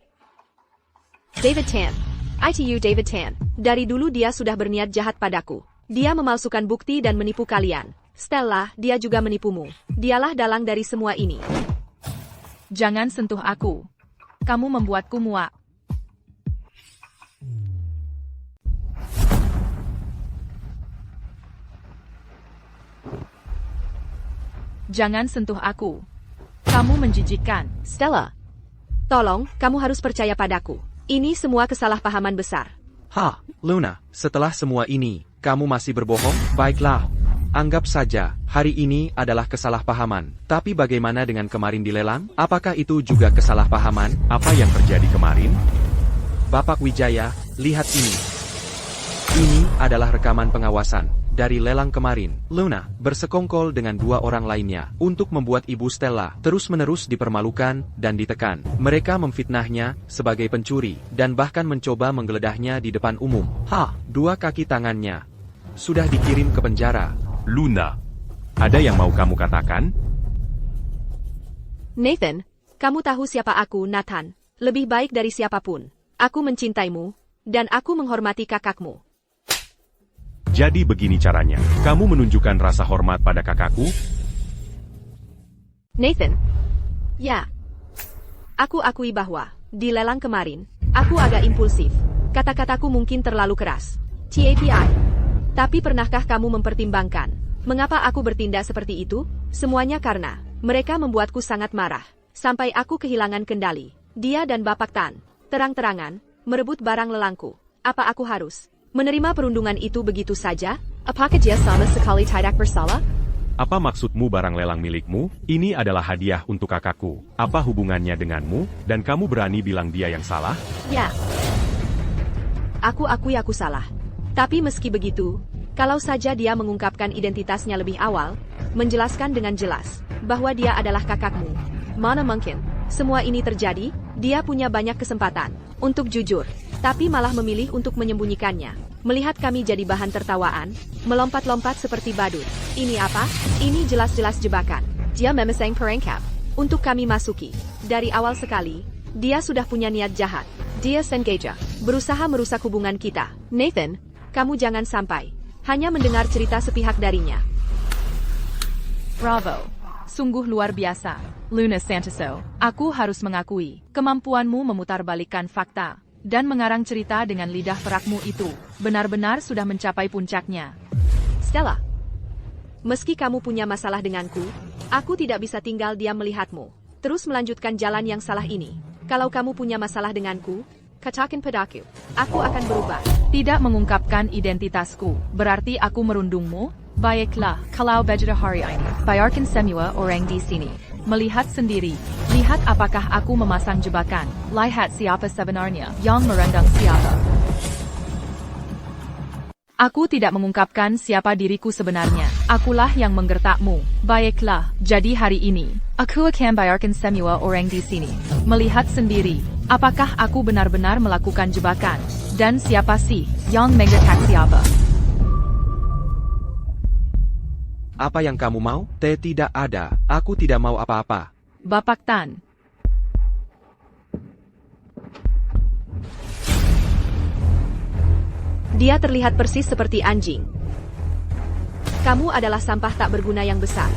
David Tan. ITU David Tan. Dari dulu dia sudah berniat jahat padaku. Dia memalsukan bukti dan menipu kalian. Stella, dia juga menipumu. Dialah dalang dari semua ini. Jangan sentuh aku. Kamu membuatku muak. Jangan sentuh aku. Kamu menjijikkan. Stella, tolong, kamu harus percaya padaku. Ini semua kesalahpahaman besar. Luna, setelah semua ini, kamu masih berbohong? Baiklah. Anggap saja, hari ini adalah kesalahpahaman. Tapi bagaimana dengan kemarin di lelang? Apakah itu juga kesalahpahaman? Apa yang terjadi kemarin? Bapak Wijaya, lihat ini. Ini adalah rekaman pengawasan dari lelang kemarin. Luna bersekongkol dengan dua orang lainnya untuk membuat Ibu Stella terus-menerus dipermalukan dan ditekan. Mereka memfitnahnya sebagai pencuri dan bahkan mencoba menggeledahnya di depan umum. Dua kaki tangannya sudah dikirim ke penjara. Luna. Ada yang mau kamu katakan? Nathan, kamu tahu siapa aku, Nathan. Lebih baik dari siapapun. Aku mencintaimu, dan aku menghormati kakakmu. Jadi begini caranya. Kamu menunjukkan rasa hormat pada kakakku? Nathan. Ya. Aku akui bahwa, di lelang kemarin, aku agak impulsif. Kata-kataku mungkin terlalu keras. TAPI. Tapi pernahkah kamu mempertimbangkan, mengapa aku bertindak seperti itu? Semuanya karena, mereka membuatku sangat marah. Sampai aku kehilangan kendali. Dia dan Bapak Tan, terang-terangan, merebut barang lelangku. Apa aku harus Menerima perundungan itu begitu saja? Apakah dia sama sekali tidak bersalah? Apa maksudmu barang lelang milikmu? Ini adalah hadiah untuk kakakku. Apa hubungannya denganmu? Dan kamu berani bilang dia yang salah? Ya. Aku akui aku salah. Tapi meski begitu, kalau saja dia mengungkapkan identitasnya lebih awal, menjelaskan dengan jelas bahwa dia adalah kakakmu. Mana mungkin semua ini terjadi? Dia punya banyak kesempatan untuk jujur, tapi malah memilih untuk menyembunyikannya. Melihat kami jadi bahan tertawaan, melompat-lompat seperti badut. Ini apa? Ini jelas-jelas jebakan. Dia memesan perangkap untuk kami masuki. Dari awal sekali, dia sudah punya niat jahat. Dia sengaja berusaha merusak hubungan kita. Nathan, kamu jangan sampai hanya mendengar cerita sepihak darinya. Bravo. Sungguh luar biasa. Luna Santoso, aku harus mengakui, kemampuanmu memutarbalikkan fakta dan mengarang cerita dengan lidah perakmu itu benar-benar sudah mencapai puncaknya. Stella, meski kamu punya masalah denganku, aku tidak bisa tinggal diam melihatmu terus melanjutkan jalan yang salah ini. Kalau kamu punya masalah denganku, katakan padaku, aku akan berubah. Tidak mengungkapkan identitasku, berarti aku merundungmu? Baiklah, kalau begitu hari ini, biarkan semua orang di sini melihat sendiri. Lihat apakah aku memasang jebakan. Lihat siapa sebenarnya yang merendang siapa. Aku tidak mengungkapkan siapa diriku sebenarnya. Akulah yang menggertakmu. Baiklah, jadi hari ini, aku akan biarkan semua orang di sini melihat sendiri. Apakah aku benar-benar melakukan jebakan? Dan siapa sih yang menggertak siapa? Apa yang kamu mau? Tidak ada. Aku tidak mau apa-apa. Bapak Tan. Dia terlihat persis seperti anjing. Kamu adalah sampah tak berguna yang besar.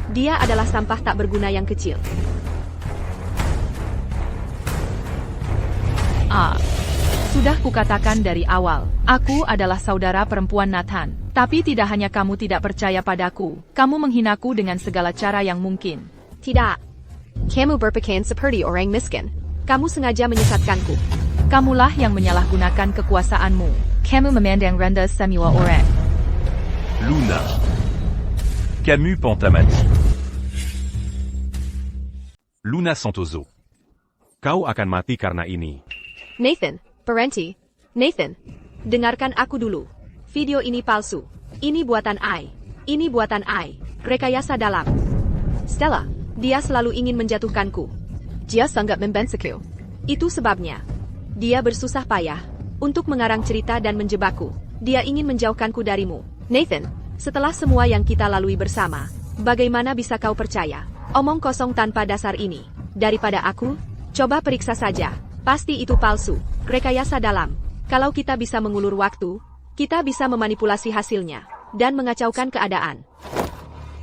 Dia adalah sampah tak berguna yang kecil. Sudah kukatakan dari awal, aku adalah saudara perempuan Nathan. Tapi tidak hanya kamu tidak percaya padaku, kamu menghinaku dengan segala cara yang mungkin. Tidak. Kamu berpakaian seperti orang miskin. Kamu sengaja menyesatkanku. Kamulah yang menyalahgunakan kekuasaanmu. Kamu memandang rendah semua orang. Luna. Camus Pentamati. Luna Santoso. Kau akan mati karena ini. Nathan, berhenti. Nathan, dengarkan aku dulu. Video ini palsu. Ini buatan I. Ini buatan I. Rekayasa dalam. Stella, dia selalu ingin menjatuhkanku. Dia sangat membensiku. Itu sebabnya. Dia bersusah payah untuk mengarang cerita dan menjebakku. Dia ingin menjauhkanku darimu. Nathan, setelah semua yang kita lalui bersama, bagaimana bisa kau percaya omong kosong tanpa dasar ini? Daripada aku, coba periksa saja. Pasti itu palsu. Rekayasa dalam. Kalau kita bisa mengulur waktu, kita bisa memanipulasi hasilnya dan mengacaukan keadaan.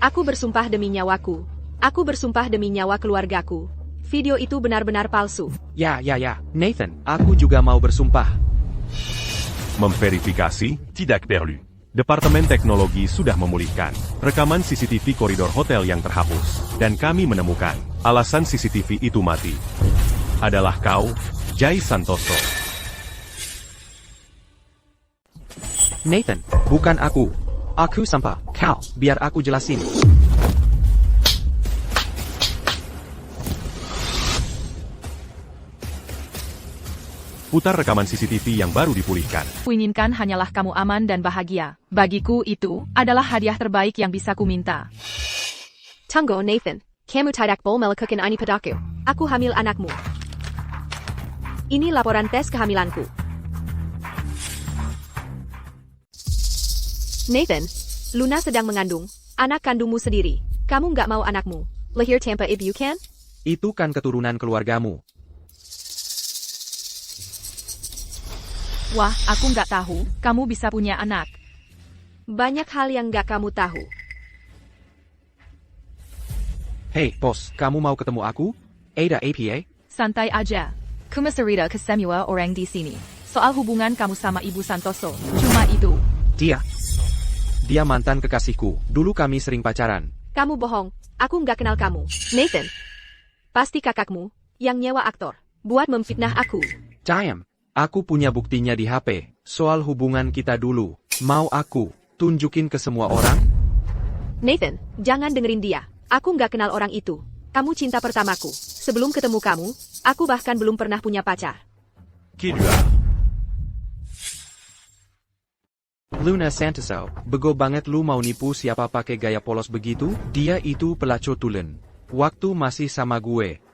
Aku bersumpah demi nyawaku. Aku bersumpah demi nyawa keluargaku. Video itu benar-benar palsu. Ya. Nathan, aku juga mau bersumpah. Memverifikasi, Tidak perlu. Departemen Teknologi sudah memulihkan rekaman CCTV koridor hotel yang terhapus. Dan kami menemukan alasan CCTV itu mati. Adalah kau, Jai Santoso. Nathan, bukan aku. Aku sampah. Kau, biar aku jelasin. Putar rekaman CCTV yang baru dipulihkan. Kuinginkan hanyalah kamu aman dan bahagia. Bagiku itu adalah hadiah terbaik yang bisa kuminta. Tunggu Nathan, kamu tidak boleh melakukan ini padaku. Aku hamil anakmu. Ini laporan tes kehamilanku. Nathan, Luna sedang mengandung anak kandungmu sendiri. Kamu nggak mau anakmu lahir tanpa ibu kan? Itu kan keturunan keluargamu. Wah, aku nggak tahu, kamu bisa punya anak. Banyak hal yang nggak kamu tahu. Hei, bos, kamu mau ketemu aku? Ada APA? Santai aja. Kumaserita ke semua orang di sini. Soal hubungan kamu sama Ibu Santoso. Cuma itu. Dia mantan kekasihku. Dulu kami sering pacaran. Kamu bohong. Aku nggak kenal kamu. Nathan. Pasti kakakmu yang nyewa aktor buat memfitnah aku. Diam. Aku punya buktinya di HP. Soal hubungan kita dulu, mau aku tunjukin ke semua orang? Nathan, jangan dengerin dia. Aku nggak kenal orang itu. Kamu cinta pertamaku. Sebelum ketemu kamu, aku bahkan belum pernah punya pacar. Qui lui a? Luna Santoso, bego banget lu mau nipu siapa pakai gaya polos begitu? Dia itu pelacur tulen. Waktu masih sama gue.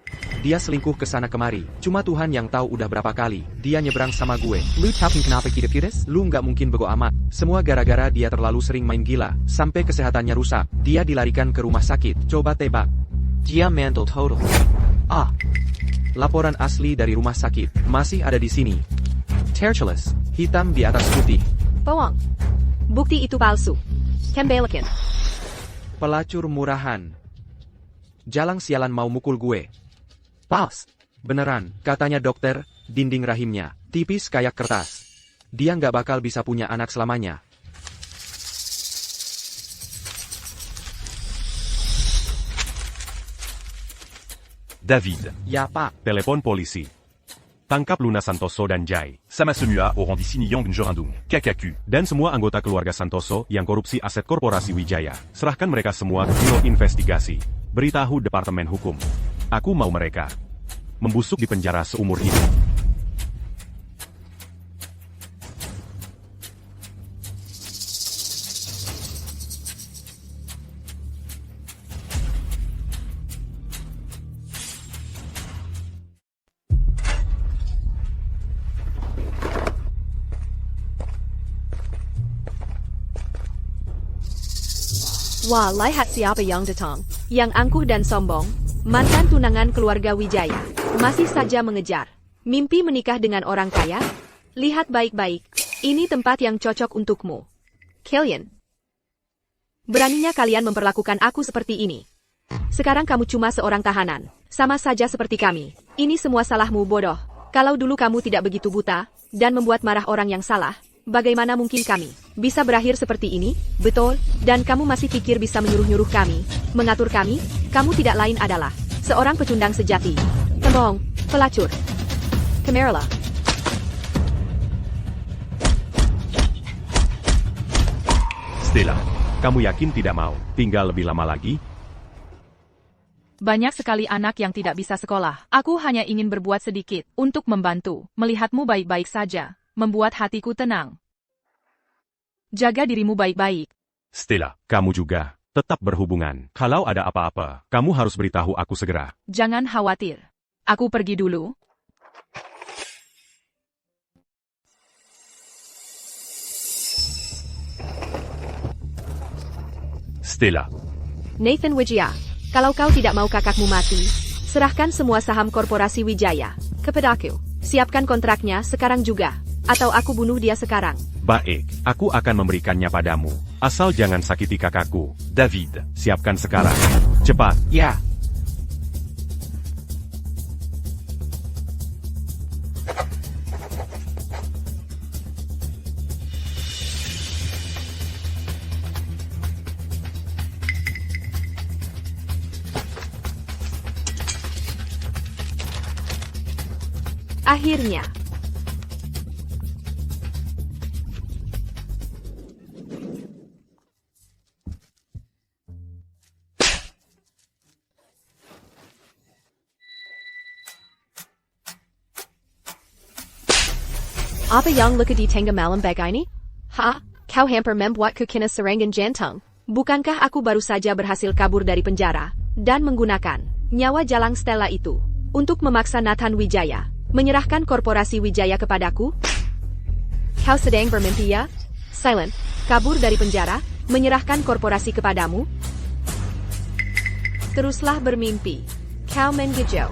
Dia selingkuh ke sana kemari. Cuma Tuhan yang tahu udah berapa kali dia nyebrang sama gue. Lu tahu kenapa kita putus? Lu nggak mungkin bego amat. Semua gara-gara dia terlalu sering main gila, sampai kesehatannya rusak. Dia dilarikan ke rumah sakit. Coba tebak. Dia mental total. Laporan asli dari rumah sakit masih ada di sini. Tertulis, hitam di atas putih. Bohong. Bukti itu palsu. Kembalikan. Pelacur murahan. Jalang sialan mau mukul gue. Pas. Beneran, katanya dokter, dinding rahimnya tipis kayak kertas. Dia nggak bakal bisa punya anak selamanya. David. Ya pak. Telepon polisi. Tangkap Luna Santoso dan Jai. Sama Semua au Randi Siniyong Njorandung. KKQ. Dan semua anggota keluarga Santoso yang korupsi aset korporasi Wijaya. Serahkan mereka semua ke Biro Investigasi. Beritahu Departemen Hukum. Aku mau mereka membusuk di penjara seumur hidup. Wah, lihat siapa yang datang. Yang angkuh dan sombong. Mantan tunangan keluarga Wijaya. Masih saja mengejar. Mimpi menikah dengan orang kaya? Lihat baik-baik. Ini tempat yang cocok untukmu. Killian. Beraninya kalian memperlakukan aku seperti ini. Sekarang kamu cuma seorang tahanan. Sama saja seperti kami. Ini semua salahmu, bodoh. Kalau dulu kamu tidak begitu buta, dan membuat marah orang yang salah, bagaimana mungkin kami bisa berakhir seperti ini? Betul, dan kamu masih pikir bisa menyuruh-nyuruh kami, mengatur kami? Kamu tidak lain adalah seorang pecundang sejati. Pembohong, pelacur. Camarilla. Stella, kamu yakin tidak mau tinggal lebih lama lagi? Banyak sekali anak yang tidak bisa sekolah. Aku hanya ingin berbuat sedikit untuk membantu. Melihatmu baik-baik saja membuat hatiku tenang. Jaga dirimu baik-baik. Stella, kamu juga tetap berhubungan. Kalau ada apa-apa, kamu harus beritahu aku segera. Jangan khawatir. Aku pergi dulu. Stella. Nathan Wijaya, kalau kau tidak mau kakakmu mati, serahkan semua saham korporasi Wijaya kepadaku. Siapkan kontraknya sekarang juga. Atau aku bunuh dia sekarang. Baik, aku akan memberikannya padamu. Asal jangan sakiti kakakku. David. Siapkan sekarang. Cepat. Ya. Akhirnya. Apa yang luka di tengah malam begini? Kau hampir membuatku kena serangan jantung. Bukankah aku baru saja berhasil kabur dari penjara, dan menggunakan nyawa jalang Stella itu, untuk memaksa Nathan Wijaya, menyerahkan korporasi Wijaya kepadaku? Kau sedang bermimpi ya? Silent, kabur dari penjara, menyerahkan korporasi kepadamu? Teruslah bermimpi. Kau menggejau.